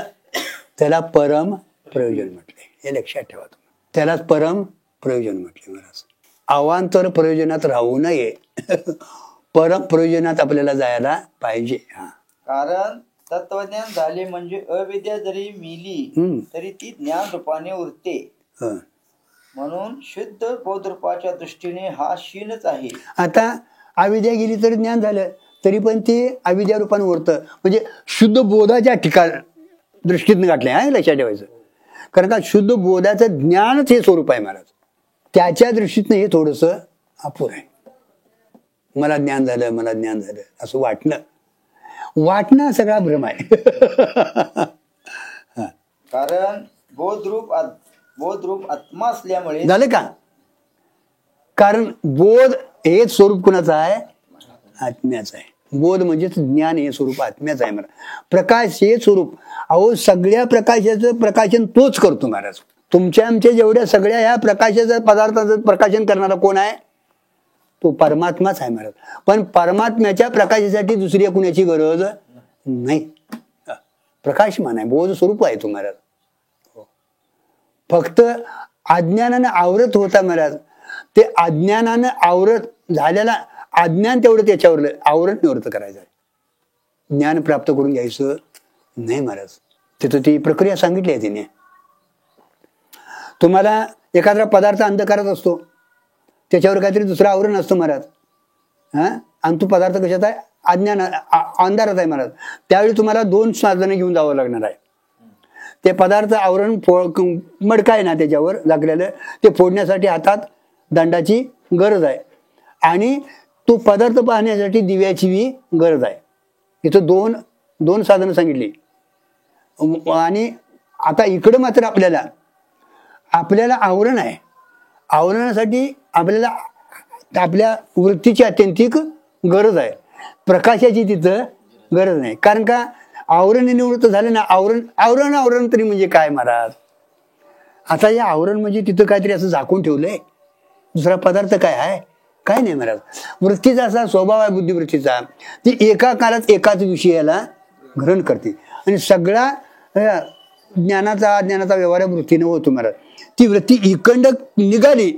त्याला परम प्रयोजन म्हटले. हे लक्षात ठेवा तुम्ही. त्यालाच परम प्रयोजन म्हटले महाराज. अवांतर प्रयोजनात राहू नये, परम प्रयोजनात आपल्याला जायला पाहिजे. हा, कारण तत्वज्ञान झाले म्हणजे अविद्या जरी मिली तरी ती ज्ञान रूपाने उरते. म्हणून शुद्ध बोधरूपाच्या दृष्टीने हा शीनच आहे. आता अविद्या गेली तरी ज्ञान झालं तरी पण ते अविद्या रूपाने उरतं. म्हणजे शुद्ध बोधाच्या ठिकाण दृष्टीतनं गाठले. हा, लक्षात ठेवायचं. कारण का शुद्ध बोधाचं ज्ञानच हे स्वरूप आहे महाराज. त्याच्या दृष्टीतनं हे थोडंसं अपुर आहे. मला ज्ञान झालं, मला ज्ञान झालं असं वाटणं सगळा भ्रम आहे. कारण बोधरूप आत्मा असल्यामुळे झालं का? कारण बोध हे स्वरूप कुणाचं आहे? आत्म्याचं आहे. बोध म्हणजेच ज्ञान हे स्वरूप आत्म्याचं आहे महाराज. प्रकाश हे स्वरूप, अहो सगळ्या प्रकाशाचं प्रकाशन तोच करतो महाराज. तुमच्या आमच्या जेवढ्या सगळ्या ह्या प्रकाशाच्या पदार्थाचं प्रकाशन करणारा कोण आहे? तो परमात्माच आहे महाराज. पण परमात्म्याच्या प्रकाशासाठी दुसरी कुणाची गरज नाही. प्रकाशमान आहे, बोध स्वरूप आहे तो महाराज. फक्त अज्ञानानं आवरत होता महाराज. ते अज्ञानानं आवरत झालेला अज्ञान तेवढं त्याच्यावर आवरण निवृत्त करायचं आहे. ज्ञान प्राप्त करून घ्यायचं नाही महाराज. तिथं ती प्रक्रिया सांगितली आहे तिने. तुम्हाला एखादा पदार्थ अंधकारात असतो, त्याच्यावर काहीतरी दुसरं आवरण असतं महाराज. आणि तो पदार्थ कशात आहे? अज्ञान अंधारात आहे महाराज. त्यावेळी तुम्हाला 2 साधनं घेऊन जावं लागणार आहे. ते पदार्थ आवरण मडका आहे ना त्याच्यावर झाकलेलं, ते फोडण्यासाठी हातात दंडाची गरज आहे आणि तो पदार्थ पाहण्यासाठी दिव्याची बी गरज आहे. इथं दोन साधनं सांगितली. आणि आता इकडं मात्र आपल्याला आवरण आहे. आवरणासाठी आपल्याला आपल्या वृत्तीची अत्यंतिक गरज आहे. प्रकाशाची तिथं गरज नाही. कारण का आवरण निवृत्त झालं ना, आवरण तरी म्हणजे काय महाराज? आता हे आवरण म्हणजे तिथं काहीतरी असं झाकून ठेवलंय, दुसरा पदार्थ काय आहे? काय नाही महाराज. वृत्तीचा असा स्वभाव आहे बुद्धिवृत्तीचा, ती एका काळात एकाच विषयाला ग्रहण करते आणि सगळा ज्ञानाचा व्यवहार वृत्तीने होतो महाराज. ती वृत्ती इकडं निघाली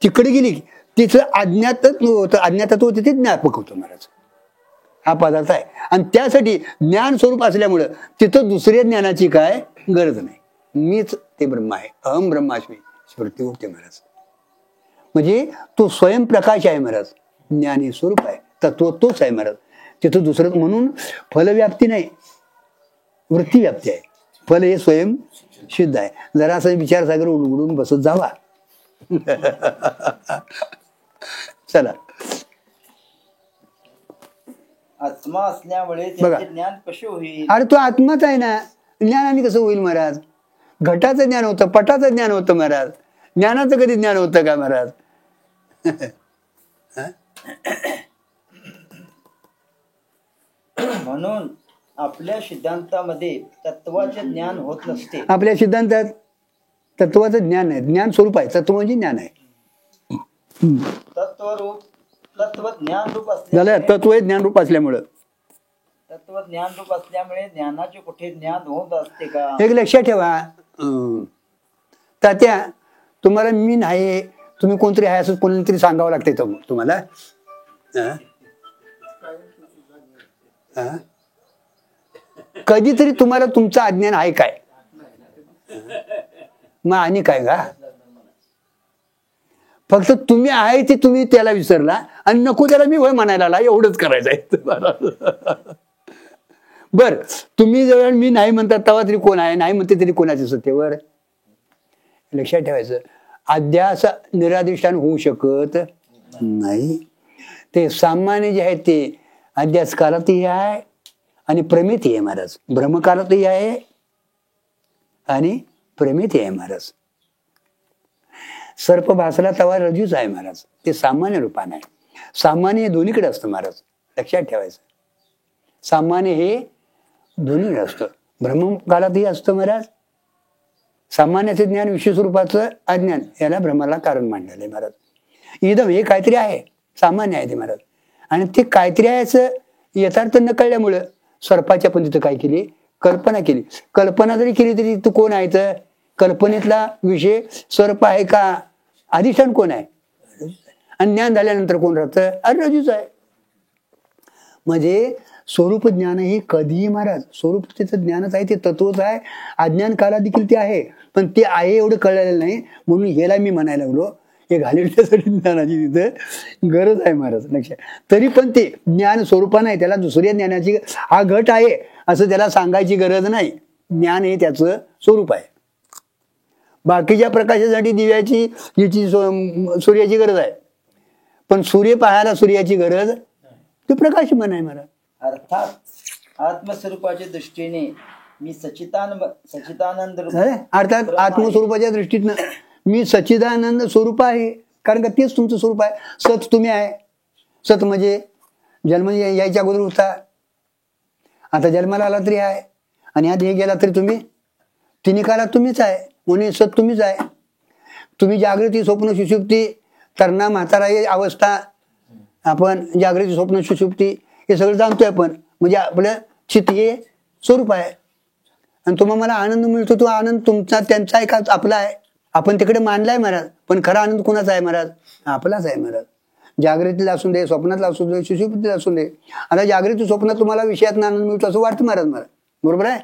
तिकडे गेली, तिचं अज्ञातत्व होतं, ते ज्ञापक होतं महाराज. हा पदार्थ आहे आणि त्यासाठी ज्ञान स्वरूप असल्यामुळं तिथं दुसऱ्या ज्ञानाची काय गरज नाही. मीच ते ब्रह्म आहे, अहम ब्रह्मास्मी स्मृती होते महाराज. म्हणजे तो स्वयंप्रकाश आहे महाराज, ज्ञानी स्वरूप आहे, तत्व तोच आहे महाराज. तिथं दुसरं म्हणून फलव्याप्ती नाही, वृत्ती व्याप्ती आहे. फल हे स्वयं सिद्ध आहे. जरा असं विचारसागर उलगडून बसत जावा. चला, आत्मा असल्यामुळे बघा. त्याचे ज्ञान कसे होईल? अरे तो आत्माच आहे ना, ज्ञानाने कसं होईल महाराज? घटाचं ज्ञान होतं, पटाचं ज्ञान होतं महाराज, ज्ञानाचं कधी ज्ञान होतं का महाराज? म्हणून आपल्या सिद्धांतामध्ये तत्वाचे ज्ञान होत नसते. आपल्या सिद्धांतात तत्वाचं ज्ञान आहे, ज्ञान स्वरूप आहे, तत्व म्हणजे ज्ञान आहे. तत्व ज्ञान रूप झालं, असल्यामुळे तत्व हे ज्ञान रूप असल्यामुळं. तत्व ज्ञान रूप असल्यामुळे ज्ञानाचे कुठे ज्ञान होत असते का? एक लक्षात ठेवा, तात्या तुम्हाला मी नाही, तुम्ही कोणतरी आहे असं कोणतरी सांगावं लागतंय तुम्हाला. कधीतरी तुम्हाला तुमचं अज्ञान आहे काय? मग आणि काय का? फक्त तुम्ही आहे ते तुम्ही त्याला विसरला आणि नको त्याला मी होय म्हणायला आला, एवढंच करायचं आहे. बर, तुम्ही जवळ मी नाही म्हणतात तेव्हा तरी कोण आहे? नाही म्हणते तरी कोणाच्या सत्तेवर? लक्षात ठेवायचं, अध्यास निराधिष्ठान होऊ शकत नाही. ते सामान्य जे आहे ते अध्यास कालातही आहे आणि प्रमेतही आहे महाराज. भ्रमकालातही आहे आणि प्रमेतही आहे महाराज. सर्प भासला तवा रजूच आहे महाराज, ते सामान्य रूपाने आहे. सामान्य हे दोन्हीकडे असतं महाराज, लक्षात ठेवायचं. सामान्य हे दोन्हीकडे असतं, भ्रमकालातही असतं महाराज. सामान्याचे ज्ञान विश्वस्वरूपाचं अज्ञान, याला भ्रमाला कारण मांडलेलं आहे महाराज. इदम हे काहीतरी आहे, सामान्य आहे ते महाराज. आणि ते काहीतरी आहे असं यथार्थ न कळल्यामुळं सर्पाच्या पण तिथं काय केली? कल्पना केली. कल्पना जरी केली तरी तू कोण आहे? तर कल्पनेतला विषय सर्प आहे का? अधिष्ठान कोण आहे? आणि ज्ञान झाल्यानंतर कोण राहतं? अरे रजूच आहे. म्हणजे स्वरूप ज्ञान ही कधीही महाराज, स्वरूप त्याचं ज्ञानच आहे, ते तत्वच आहे. अज्ञान काला देखील ते आहे, पण ते आहे एवढं कळलेलं नाही, म्हणून ह्याला मी म्हणायला लागलो हे घालवण्यासाठी ज्ञानाची तिथं गरज आहे महाराज, लक्षात. तरी पण ते ज्ञान स्वरूपा नाही, त्याला दुसऱ्या ज्ञानाची हा घट आहे असं त्याला सांगायची गरज नाही. ज्ञान हे त्याचं स्वरूप आहे. बाकीच्या प्रकाशासाठी दिव्याची हिची सूर्याची गरज आहे, पण सूर्य पाहायला सूर्याची गरज ते प्रकाशमान आहे महाराज. अर्थात आत्मस्वरूपाच्या दृष्टीने मी सच्चिदानंद अर्थात आत्मस्वरूपाच्या दृष्टीनं मी सच्चिदानंद स्वरूप आहे, कारण का तेच तुमचं स्वरूप आहे. सत तुम्ही आहे. सत म्हणजे जन्म यायच्या अगोदर होता, आता जन्माला आला तरी आहे, आणि आज हे गेला तरी तुम्ही तिन्ही काळात तुम्हीच आहे, म्हणून सत तुम्हीच आहे. तुम्ही जागृती स्वप्न सुषुप्ती तरणा म्हातारा ही अवस्था, आपण जागृती स्वप्न सुषुप्ती हे सगळं जाणतोय आपण. म्हणजे आपलं चित्त हे स्वरूप आहे आणि तुम्हाला मला आनंद मिळतो, तो आनंद तुमचा त्यांचा आहे का आपला आहे? आपण तिकडे मानलाय महाराज, पण खरा आनंद कोणाचा आहे महाराज? आपलाच आहे महाराज. जागृतीला असून दे, स्वप्नातला असून दे, सुषुप्तीला असून दे. आता जागृती स्वप्नात तुम्हाला विषयात आनंद मिळतो असं वाटतं महाराज मला, बरोबर आहे?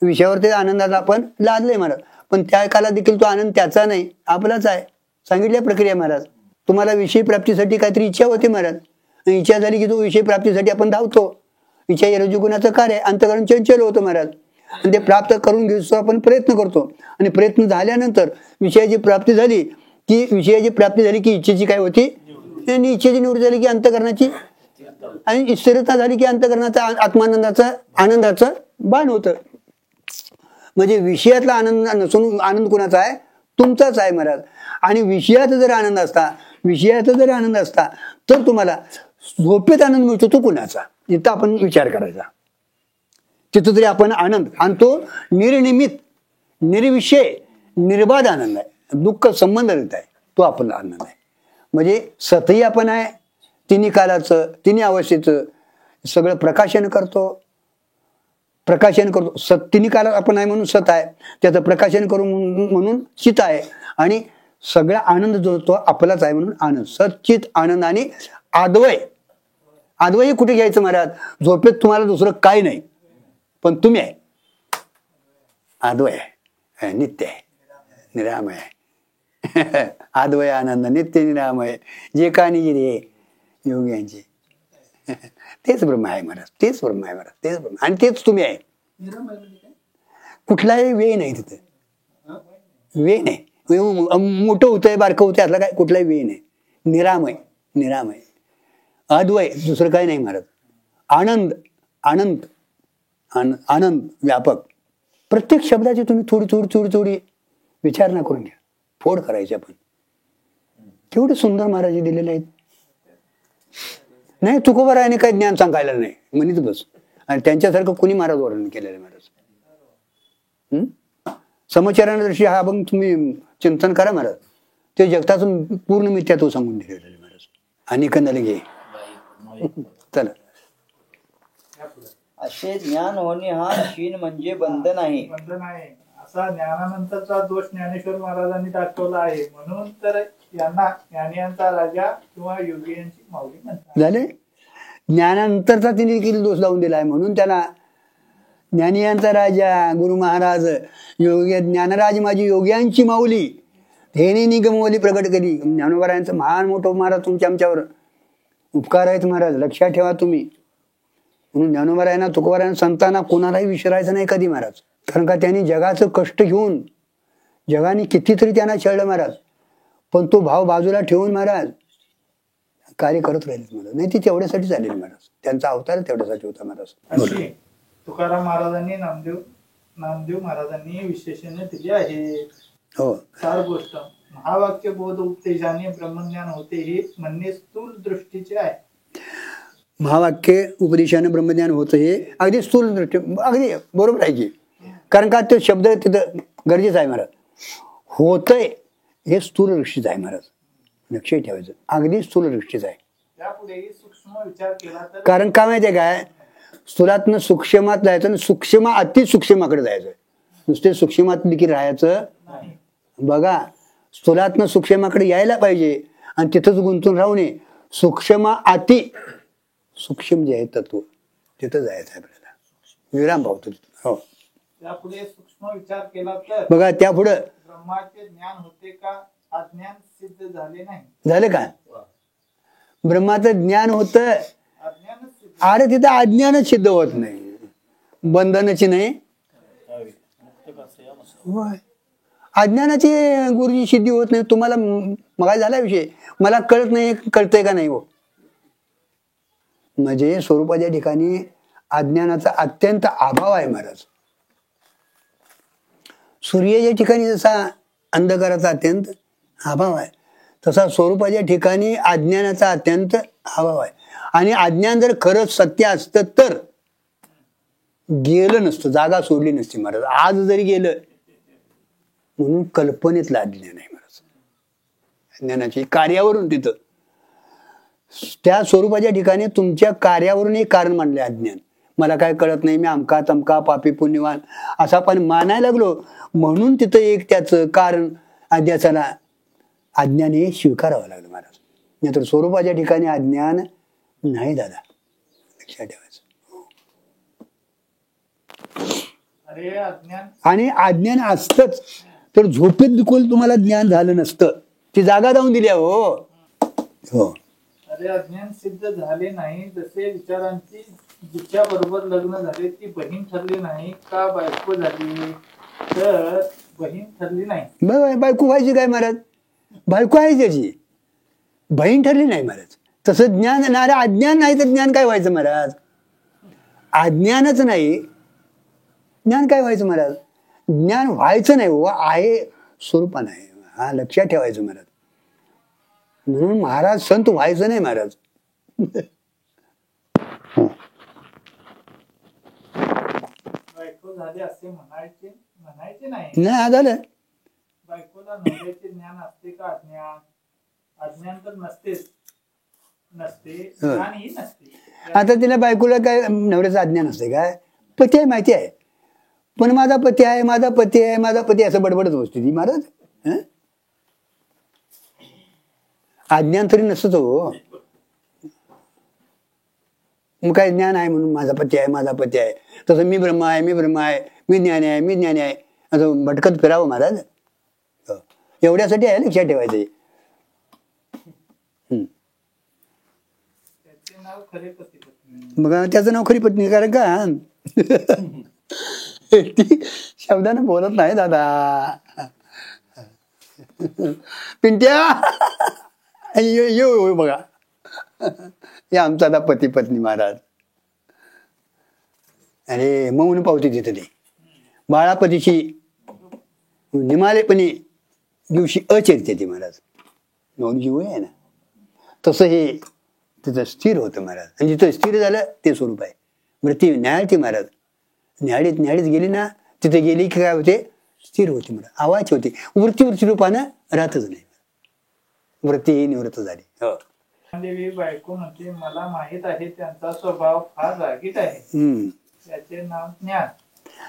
विषयावरती आनंदाला आपण लादलंय महाराज, पण त्या काळात देखील तो आनंद त्याचा नाही, आपलाच आहे. सांगितल्या प्रक्रिया महाराज. तुम्हाला विषय प्राप्तीसाठी काहीतरी इच्छा होते महाराज, इच्छा झाली की तो विषय प्राप्तीसाठी आपण धावतो. इच्छा हे रजोगुणाचं कार्य, अंतःकरण चंचल होतं महाराज. आणि ते प्राप्त करून घ्यायचो आपण प्रयत्न करतो. आणि प्रयत्न झाल्यानंतर विषयाची प्राप्ती झाली की इच्छेची काय होती, आणि इच्छेची निवृत्ती झाली की अंतःकरणाची, आणि स्थिरता झाली की अंतःकरणाचा आत्मानंदाचा आनंदाचं बाण होतं. म्हणजे विषयातला आनंद नसून आनंद कोणाचा आहे, तुमचाच आहे महाराज. आणि विषयाचा जर आनंद असता तर तुम्हाला झोपेत आनंद मिळतो, तो कुणाचा, इथं आपण विचार करायचा. तिथं तरी आपण आनंद, आणि तो निर्निमित, निर्विषय, निर्बाध आनंद आहे, दुःख संबंध रहित आहे, तो आपला आनंद आहे. म्हणजे सतही आपण आहे, तिन्ही कालाचं, तिन्ही अवस्थेचं सगळं प्रकाशन करतो. तिन्ही कालात आपण आहे म्हणून सत आहे, त्याचं प्रकाशन करू म्हणून चित आहे, आणि सगळा आनंद जो तो आपलाच आहे म्हणून आनंद. सच्चित आनंद आणि आद्वय कुठे घ्यायचं महाराज, झोपेत तुम्हाला दुसरं काही नाही, पण तुम्ही आहे, आद्वय आहे, नित्य आहे, निरामय आहे. आद्वय आनंद नित्य निरामय जे कानी रे योग्यांचे, तेच ब्रह्म आहे महाराज, तेच ब्रह्म आहे महाराज, तेच ब्रह्म, आणि तेच तुम्ही आहे. कुठलाही वेळ नाही तिथे, वेळ नाही, मोठं होतंय बारकं होतंय यातला काय कुठलाही वेळ नाही. निरामय अद्वय, दुसरं काही नाही महाराज. आनंद व्यापक. प्रत्येक शब्दाची तुम्ही थोडी विचारणा करून घ्या, फोड करायची आपण. केवढे सुंदर महाराज दिलेले आहेत. नाही तुकोबारायाने काही ज्ञान सांगायला नाही म्हणत बस, आणि त्यांच्यासारखं कोणी महाराज वर्णन केलेलं आहे महाराज. समचरादर्शी हा अभंग तुम्ही चिंतन करा महाराज, ते जगताचं पूर्ण मिथ्यात्व सांगून दिलेलं आहे महाराज. आणि कंदाले घे चला. असे ज्ञान होणे हा क्षीण म्हणजे बंधन आहे. असा ज्ञानानंतरचा दोष ज्ञानेश्वर महाराजांनी दाखवला आहे. म्हणून तर यांना ज्ञानियांचा राजा किंवा योगियांची माऊली म्हणतात. झाले. ज्ञानानंतरचा तिने देखील दोष लावून दिलाय, म्हणून त्याला ज्ञानियांचा राजा गुरु महाराज योगी ज्ञानराज माझी योग्यांची माऊली हेने निगमवली प्रकट केली. ज्ञानोबारायांचं महान मोठं महाराज तुमच्या आमच्यावर उपकार आहेत महाराज, लक्षात ठेवा तुम्ही. म्हणून ज्ञानोबारायांना तुकोबारायांना संतांना कोणालाही विसरायचं नाही कधी महाराज, कारण का त्यांनी जगाचं कष्ट घेऊन, जगाने कितीतरी त्यांना छळलं महाराज, पण तो भाव बाजूला ठेवून महाराज कार्य करत राहिले महाराज. नाही ती तेवढ्यासाठी झालेली महाराज, त्यांचा अवतार तेवढ्यासाठी होता महाराज. तुकाराम महाराजांनी नामदेव महाराजांनी विशेषणे दिली आहे. हो, चार गोष्ट. महावाक्य बोध उपदेशाने ब्रह्मज्ञान होते हे म्हणणे स्थूल दृष्टीचे आहे. महावाक्य उपदेशाने ब्रह्मज्ञान होतं हे अगदी स्थूल दृष्टी, अगदी बरोबर आहे की, कारण का तो शब्द तिथं गरजेचं आहे महाराज. होतंय हे स्थूल दृष्टीचं आहे महाराज, लक्षात ठेवायचं, अगदी स्थूल दृष्टीचं आहे. त्यापुढेही सूक्ष्म विचार केला तर, कारण काय माहितीये काय, स्थूलातनं सूक्ष्मात जायचं आणि सूक्ष्म अतिसूक्ष्माकडे जायचं. नुसते सूक्ष्मात देखील राहायचं बघा, स्थूलातनं सूक्ष्माकडे यायला पाहिजे आणि तिथंच गुंतून राहू नये. सूक्ष्म अति सूक्ष्म जे आहे तत्व तिथं जायचं आहे आपल्याला, विराम पावतो तिथं. हो, त्यापुढे सूक्ष्म विचार केला तर बघा, त्यापुढे ब्रह्माचे ज्ञान होते का, अज्ञान सिद्ध झाले नाही. झालं का, ब्रह्माचं ज्ञान होतं, अज्ञानच सिद्ध. अरे तिथं अज्ञानच सिद्ध होत नाही, बंधनाची नाही, अज्ञानाची गुरुजी सिद्धी होत नाही. तुम्हाला मग झाला विषय, मला कळत नाही, कळतंय का नाही हो. म्हणजे स्वरूपाच्या ठिकाणी अज्ञानाचा अत्यंत अभाव आहे महाराज. सूर्याच्या ठिकाणी जसा अंधकाराचा अत्यंत अभाव आहे, तसा स्वरूपाच्या ठिकाणी अज्ञानाचा अत्यंत अभाव आहे. आणि अज्ञान जर खरंच सत्य असतं तर गेलं नसतं, जागा सोडली नसती महाराज. आज जरी गेलं, म्हणून कल्पनेतलं अज्ञान आहे महाराज. अज्ञानाची कार्यावरून तिथं त्या स्वरूपाच्या ठिकाणी तुमच्या कार्यावरून एक कारण मानले अज्ञान. मला काय कळत नाही, मी अमका तमका पापी पुण्यवान असं आपण मानायला लागलो, म्हणून तिथं एक त्याचं कारण अध्यासाला अज्ञान हे स्वीकारावं लागलं महाराज. नाहीतर स्वरूपाच्या ठिकाणी अज्ञान नाही दादा, लक्षात ठेवायचं. अरे अज्ञान, आणि अज्ञान असतंच तर झोपेत बिलकुल तुम्हाला ज्ञान झालं नसतं, ती जागा जाऊन दिली. हो हो, अरे अज्ञान सिद्ध झाले नाही, जसे विचारांची जिच्या बरोबर लग्न झाले ती बहीण ठरली नाही का बायको झाली, तर बहीण ठरली नाही. बायको व्हायची काय महाराज, बायको आहे त्याची, बहीण ठरली नाही महाराज. तसं ज्ञान नाही, अज्ञान नाही तर ज्ञान काय व्हायचं महाराज, अज्ञानच नाही ज्ञान काय व्हायचं महाराज, ज्ञान व्हायचं नाही हो, आहे स्वरूपानं आहे, हा लक्षात ठेवायचं महाराज. म्हणून महाराज संत व्हायचं नाही महाराज. बायको झाली असे म्हणायचे नाही. नाही झालं. बायकोला नवऱ्याचे ज्ञान असते का अज्ञान, अज्ञान तर नसते ज्ञानही नसते. आता तिला बायकोला काय नवऱ्याचं अज्ञान असते काय, पती आहे माहिती आहे, पण माझा पती आहे, माझा पती आहे, माझा पती असं बडबडत बसते ती महाराज. अज्ञान तरी नसत हो. मग काय ज्ञान आहे म्हणून माझा पती आहे, माझा पती आहे, तसं मी ब्रह्म आहे, मी ब्रह्म आहे, मी ज्ञानी आहे, मी ज्ञानी आहे असं भटकत फिरावं महाराज. एवढ्यासाठी आहे, लक्षात ठेवायचं. त्याचे नाव खरे पती पत्नी. मग त्याचं नाव खरी पत्नी, कारण का ती शब्दाने बोलत नाही दादा. पिंट्या येऊ बघा, हे आमचा आता पती पत्नी महाराज. अरे मौन पावती तिथे ते बाळापतीची निमालेपणी दिवशी अचरिते ती महाराज. मौन जीव आहे ना, तसं हे तिथं स्थिर होतं महाराज. आणि जिथं स्थिर झालं ते स्वरूप आहे. वृत्ती न्याहाळते महाराज, न्याहाळीत गेली ना, तिथे गेली की काय होते, स्थिर होती महाराज, आवाज होते. वृत्ती रूपानं राहतच नाही, वृत्ती ही निवृत्त झाली. हो. देवी बायको म्हणते मला माहित आहे त्यांचा स्वभाव फार रागीट आहे, त्याचे नाव ज्ञान.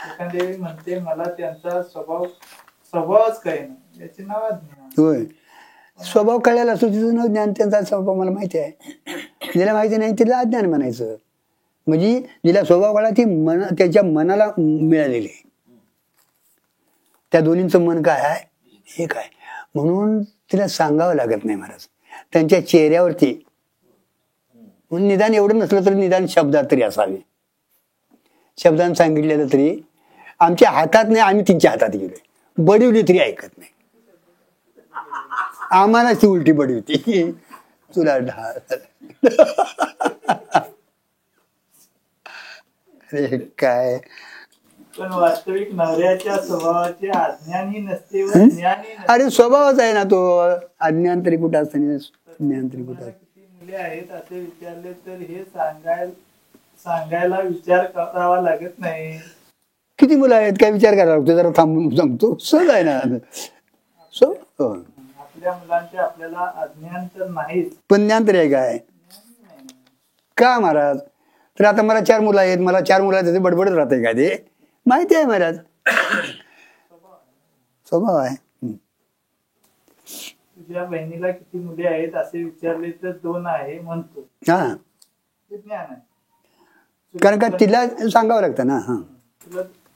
एखादेवी म्हणते मला त्यांचा स्वभावच कळेना, याचे नाव अज्ञान. होय, स्वभाव कळलेला असतो तिथं नाव ज्ञान. त्यांचा स्वभाव मला माहिती आहे, जिला माहिती नाही तिला अज्ञान म्हणायचं. म्हणजे जिला स्वभाव कळला ती त्याच्या मनाला मिळालेली आहे. त्या दोन्हींचं मन काय आहे, हे काय, म्हणून तिला सांगावं लागत नाही महाराज. त्यांच्या चेहऱ्यावरती निदान एवढं नसलं तरी निदान शब्दात तरी असावे. शब्दांत सांगितलेलं तरी आमच्या हातात नाही, आम्ही तिच्या हातात गेलोय. बडवली तरी ऐकत नाही, आम्हाला ती उलटी बडवती. तुला अरे काय, पण वास्तविक नवऱ्याच्या स्वभावाचे अज्ञानही नसते व ज्ञानही नसते. अरे स्वभावच आहे ना तो, अज्ञान तरी कुठं असतं, ज्ञान तरी कुठं असतं. किती मुले आहेत असे विचारले तर हे सांगायला विचार करावा लागत नाही. किती मुलं आहेत काय विचार करायला लागतो, जरा थांबून सांगतो. सहज आहे ना. आपल्या मुलांचे आपल्याला अज्ञान तर नाहीच, पण ज्ञान तरी आहे काय का महाराज. तर आता मला 4 मुलं आहेत, मला 4 मुलं त्याचे बडबडत राहते का, ते माहिती आहे महाराज, स्वभाव आहे. तुझ्या बहिणीला किती मुले आहेत असे विचारले तर 2 आहे म्हणतो, हा, हे ज्ञान आहे. कारण का तिला सांगावं लागतं ना. हा,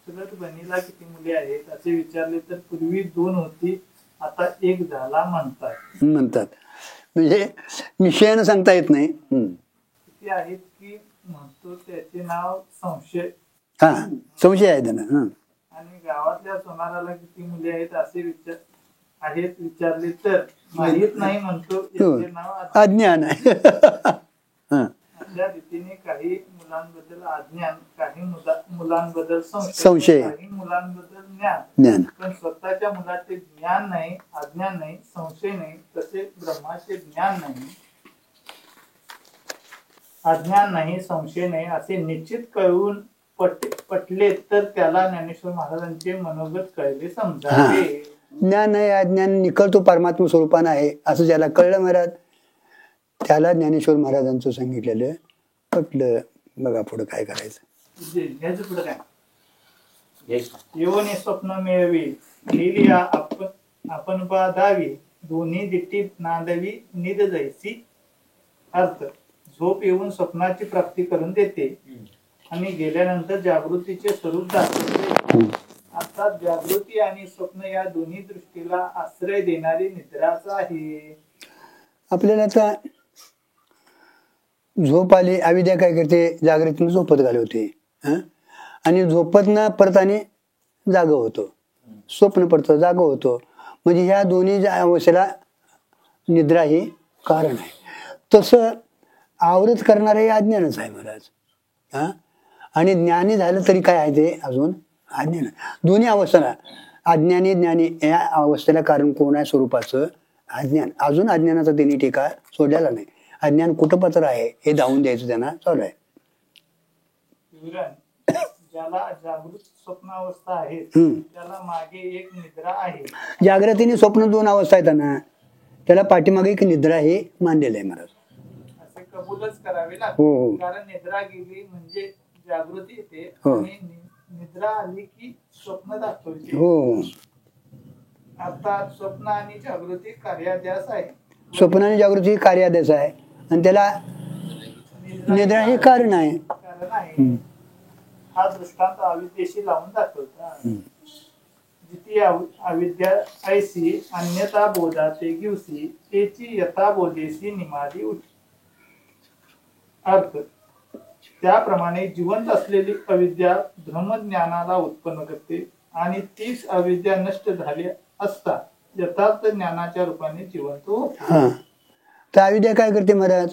चुलत बहिणीला किती मुले आहेत असे विचारले तर पूर्वी 2 होती आता 1 झाला म्हणतात. म्हणजे निश्चयानं सांगता येत नाही. किती आहेत की म्हणतो त्याचे नाव संशय. हा, संशय आहे त्यांना. हा, आणि गावातल्या सोनाराला किती मुले आहेत असे विचारले तर माहित नाही म्हणतो, याचे नाव अज्ञान आहे. अशा रीतीने काही मुलांबद्दल अज्ञान, काही मुलांबद्दल संशय, काही मुलांबद्दल ज्ञान. पण स्वतःच्या मुलाचे ज्ञान नाही, अज्ञान नाही, संशय नाही, तसे ब्रह्माचे ज्ञान नाही, अज्ञान नाही, संशय नाही असे निश्चित कळून पटले तर त्याला ज्ञानेश्वर महाराजांचे मनोगत कळले समजावे. ज्ञान नाही, अज्ञान निकळतो परमात्मा स्वरूपानं आहे असं ज्याला कळलं महाराज, त्याला ज्ञानेश्वर महाराजांचं सांगितलेलं पटलं. बघा पुढे काय करायचं. पुढे काय, येऊन स्वप्न मिळवी लिहिली आपण दावी, दोन्ही दिट्टी नांदवी निद जैसी. अर्थ, झोप येऊन स्वप्नाची प्राप्ती करून देते आणि गेल्यानंतर जागृतीचे स्वरूप दाखवते. अर्थात जागृती आणि स्वप्न या दोन्ही दृष्टीला आश्रय देणारी निद्राच आहे. आपल्याला आता झोप आली, अविद्या काय करते, जागृतीनं झोपत घालवते. आणि झोपतनं परत आणि जाग होतो, स्वप्न पडतं, जाग होतो. म्हणजे ह्या दोन्ही अवस्थेला निद्रा हे कारण आहे. तसं आवृत करणारं हे अज्ञानच आहे महाराज. आणि ज्ञानी झालं तरी काय आहे ते अजून अज्ञान. दोन्ही अवस्थेला अज्ञानी ज्ञानी या अवस्थेला कारण कोण आहे स्वरूपाचं अज्ञान. अजून अज्ञानाचा त्यांनी टीका सोडलेला नाही. अज्ञान कुटपत्र आहे हे धावून द्यायचं त्यांना चालू आहे. ज्याला जागृत स्वप्नावस्था आहे त्याला मागे एक निद्रा आहे. जागृतीने स्वप्न दोन अवस्था आहेत ना, त्याला पाठीमागे एक निद्रा हे मानलेलं आहे महाराज. असे कबूलच करावे हो, लागते. हो. कारण निद्रा गेली म्हणजे जागृती येते हो. आणि निद्रा आली की स्वप्न दाखवते. हो, अर्थात स्वप्न आणि जागृती कार्याध्यास आहे. स्वप्न आणि जागृती कार्यादेश आहे आणि त्याला निद्रा हे कारण आहे. कारण आहे. हा दृष्टांत अविद्येशी लावून दाखवतो. जिथे अविद्या ऐसी अन्यता बोधा ते गिवसी तेची यथा बोधेसी निमादी उठी. अर्थ त्याप्रमाणे जिवंत असलेली अविद्या ब्रह्मज्ञानाला उत्पन्न करते आणि तीच अविद्या नष्ट झाली असता यथार्थ ज्ञानाच्या रूपाने जिवंत होते. हा, तर अविद्या काय करते महाराज,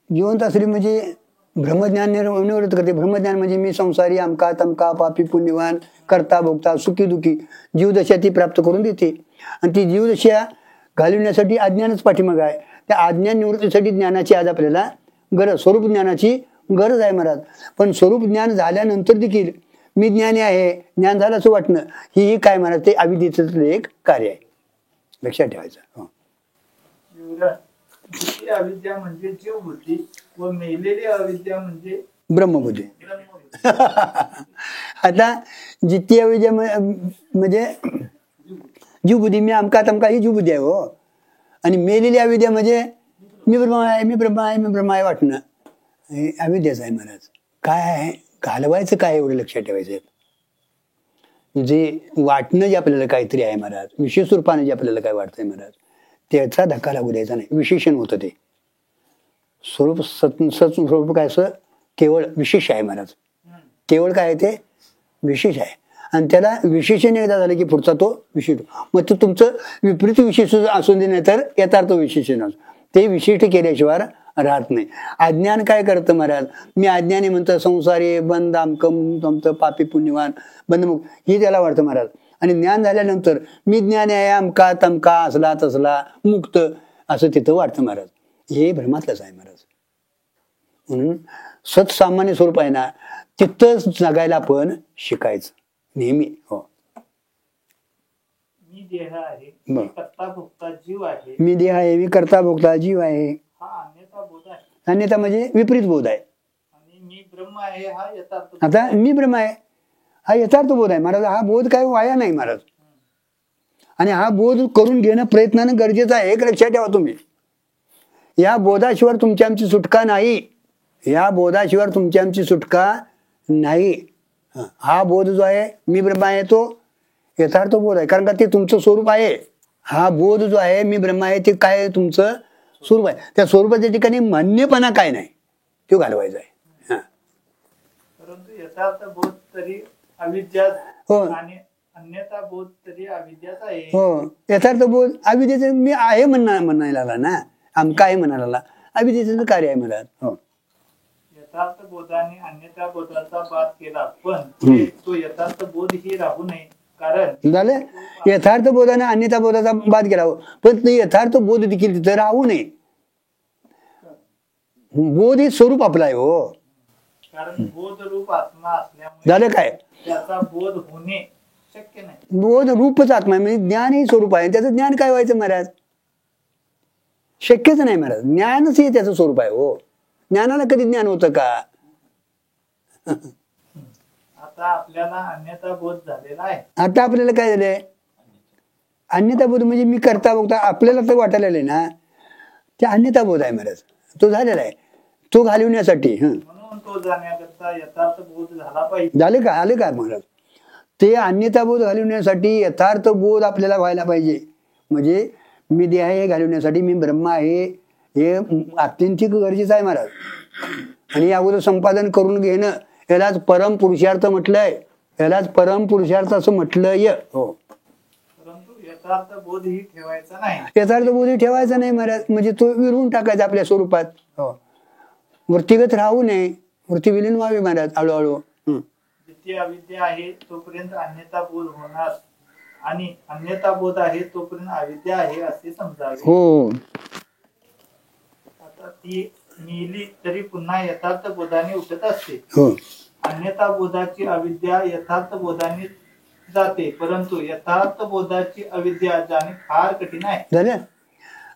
जिवंत असली म्हणजे ब्रह्मज्ञान निवृत्त करते. ब्रह्मज्ञान म्हणजे मी संसारी, अमका तमका, पापी पुण्यवान, करता भोगता, सुखी दुखी जीवदशा ती प्राप्त करून देते. आणि ती जीवदशा घालवण्यासाठी अज्ञानच पाठीमाग आहे. त्या अज्ञान निवृत्तीसाठी ज्ञानाची आज आपल्याला गरज, स्वरूप ज्ञानाची गरज आहे महाराज. पण स्वरूप ज्ञान झाल्यानंतर देखील मी ज्ञानी आहे, ज्ञान झालं असं वाटणं ही काय महाराज ते अविद्येचं एक कार्य आहे, लक्षात ठेवायचं. जिती अविद्या म्हणजे जीव बुद्धी व मेलेली अविद्या म्हणजे ब्रह्मबुद्धी. ब्रह्मबुद्धी. आता जिती अविद्या म्हणजे जीवबुद्धी, मी अमका तमका ही जीवबुद्धी आहे हो. आणि मेलेली अविद्या म्हणजे मी ब्रह्म आहे, मी ब्रह्म आहे, मी ब्रह्म आहे वाटणं हे अविद्याच आहे महाराज. काय आहे घालवायचं काय एवढं लक्षात ठेवायचं. जे वाटणं जे आपल्याला काहीतरी आहे महाराज, विशेष रूपाने जे आपल्याला काय वाटतंय महाराज त्याचा धक्का लागू द्यायचा नाही. विशेषण होतं ते स्वरूप स्वरूप काय असं केवळ विशेष आहे महाराज. केवळ काय आहे ते विशेष आहे. आणि त्याला विशेषण एकदा झालं की पुढचा तो विशेष. मग तो तुमचं विपरीत विशेष असून दे नाही तर यथार्थ विशेषण ते विशिष्ट केल्याशिवाय राहत नाही. अज्ञान काय करतं महाराज, मी अज्ञानी म्हणतं संसारी बंद आमकं पापी पुण्यवान बंदमुख ही त्याला वाटतं महाराज. आणि ज्ञान झाल्यानंतर मी ज्ञानी आहे, अमका तमका असला तसला मुक्त असं तिथं वाटतं महाराज. हे भ्रमातलंच आहे महाराज. म्हणून सत्सामान्य स्वरूप आहे ना तिथंच जगायला आपण शिकायचं नेहमी. हो, मी देह आहे, बर. मी करता भोगता जीव आहे. मी देह आहे, मी करता भोगता जीव आहे. हा अन्यथा बोध आहे. अन्यथा म्हणजे विपरीत बोध आहे. आणि मी ब्रह्म आहे हा यथार्थ. आता मी ब्रह्म आहे हा यथार्थ बोध आहे महाराज. हा बोध काय वाया नाही महाराज. आणि हा बोध करून घेणं प्रयत्नानं गरजेचं आहे. एक लक्षात ठेवा तुम्ही. या बोधाशिवाय तुमची आमची सुटका नाही. या बोधाशिवाय तुमची आमची सुटका नाही. हा बोध जो आहे मी ब्रह्म आहे तो यथार्थ बोध आहे. कारण का ते तुमचं स्वरूप आहे. हा बोध जो आहे मी ब्रह्म आहे ते काय तुमचं स्वरूप आहे. त्या स्वरूपाच्या ठिकाणी मान्यपणा काय नाही तो घालवायचा आहे. परंतु यथार्थ बोध तरी अविद्या हो. आणि अन्यथा बोध तरी अविद्याच आहे. हो, यथार्थ बोध अविद्येचं मी आहे म्हणायला आला ना, आमका आहे म्हणायला आला. अविद्येचं कार्य आहे मला. हो, यथार्थ बोधाने अन्यथा बोधाचा बाध केला पण तो यथार्थ बोध ही राहू नये. कारण झालं यथार्थ बोधाने अन्यथा बोधाचा बाद केला हो. पण ते यथार्थ बोध देखील तिथं राहू नये. बोध हे स्वरूप आपलं आहे हो. कारण बोध रूप आत्मा असल्यामुळे झालं काय त्याचा बोध होणे शक्य नाही. बोध रूपच आत्मा आहे म्हणजे ज्ञान हे स्वरूप आहे. त्याचं ज्ञान काय व्हायचं महाराज, शक्यच नाही महाराज. ज्ञानच हे त्याचं स्वरूप आहे हो. ज्ञानाला कधी ज्ञान होतं का. आता आपल्याला अन्यथा बोध झालेला आहे. आता आपल्याला काय झालंय अन्यथा बोध म्हणजे मी करता बघता आपल्याला तर वाटायला आलंय ना ते अन्यथा बोध आहे महाराज. तो झालेला आहे. तो घालवण्यासाठी म्हणून तो जाण्याकरता यथार्थ बोध झाला पाहिजे. झाले का आले का महाराज. ते अन्यथा बोध घालवण्यासाठी यथार्थ बोध आपल्याला व्हायला पाहिजे. म्हणजे मी देह आहे घालवण्यासाठी मी ब्रह्म आहे हे अत्यंतिक गरजेचं आहे महाराज. आणि या अगोदर संपादन करून घेणं यालाच परम पुरुषार्थ म्हटलंय, यालाच परम पुरुषार्थ असं म्हटलंय. हो, परंतु यथार्थ बोध ही ठेवायचा नाही. यथार्थ बोधी ठेवायचा नाही महाराज, म्हणजे तो विरून टाकायचा आपल्या स्वरूपात. हो, वृत्तीगत राहू नये, वृत्ती विलीन व्हावी महाराज हळूहळू. जिथे अविद्या आहे तोपर्यंत अन्यता बोध होणार आणि अन्यता बोध आहे तोपर्यंत अविद्या आहे असे समजावे. हो, आता ती मिली तरी पुन्हा यथार्थ बोधाने उठत असते. हो, अन्यथा बोधाची अविद्या यथार्थ बोधाने जाते, परंतु यथार्थ बोधाची अविद्या जाणे फार कठीण आहे. झालं.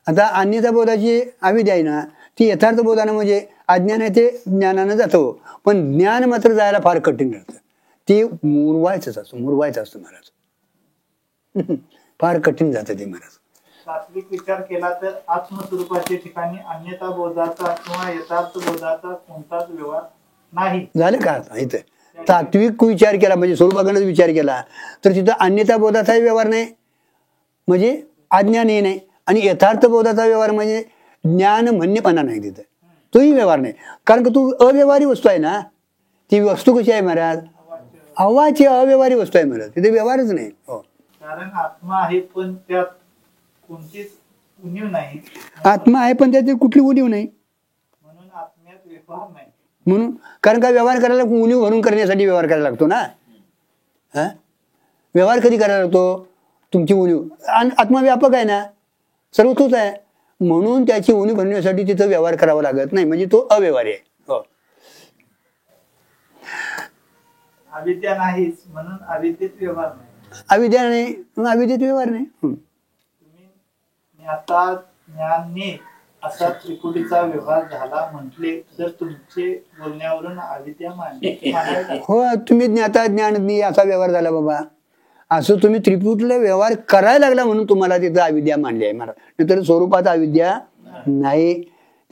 आता अन्यथा बोधाची अविद्या आहे ना, ती यथार्थ बोधानं म्हणजे अज्ञान आहे ते ज्ञानानं जातो, पण ज्ञान मात्र जायला फार कठीण राहतं. ते मुरवायचंच असतं, मुरवायचं असतं महाराज. फार कठीण जातं ते महाराज. सात्विक विचार केला तर आत्मस्वरूपाच्या ठिकाणी अन्यथा बोधाचा किंवा यथार्थ बोधाचा कोणताच व्यवहार नाही. झालं का आता इथं तात्विक विचार केला म्हणजे स्वरूपाकडे विचार केला तर तिथं अन्यथा बोधाचाही व्यवहार नाही, म्हणजे अज्ञानही नाही, आणि यथार्थ बोधाचा व्यवहार म्हणजे ज्ञान म्हणणेपणा नाही तिथं, तोही व्यवहार नाही. कारण का तू अव्यवहारी वस्तू आहे ना. ती वस्तू कशी आहे महाराज, अव्वाची अव्यवहारी वस्तू आहे महाराज, तिथे व्यवहारच नाही. हो, कारण आत्मा आहे पण त्यात कोणतीच उणीव नाही, आत्मा आहे पण त्याची कुठली उणीव नाही, म्हणून आत्म्यात व्यवहार नाही. म्हणून कारण का व्यवहार करायला उणीव भरून करण्यासाठी व्यवहार करायला लागतो ना. हा, व्यवहार कधी करायला लागतो, तुमची उणीव. आत्मा व्यापक आहे ना, सर्व तोच आहे, म्हणून त्याची उणीव भरण्यासाठी तिथं व्यवहार करावा लागत नाही, म्हणजे तो अव्यवहारी आहे. हो, अविद्या नाहीच म्हणून अविद्येत व्यवहार नाही. अविद्या नाही मग अविद्येत व्यवहार नाही. तुम्ही ज्ञाता ज्ञानने असा त्रिकुटीचा व्यवहार झाला म्हटले तर तुमचे बोलण्यावरून अविद्या मानावी. हो, तुम्ही ज्ञाता ज्ञान असा व्यवहार झाला बाबा, असं तुम्ही त्रिपुटीला व्यवहार करायला लागला म्हणून तुम्हाला तिथं अविद्या मांडली आहे महाराज. नाहीतर स्वरूपात अविद्या नाही,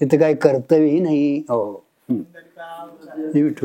तिथं काही कर्तव्यही नाही. हो, विठू.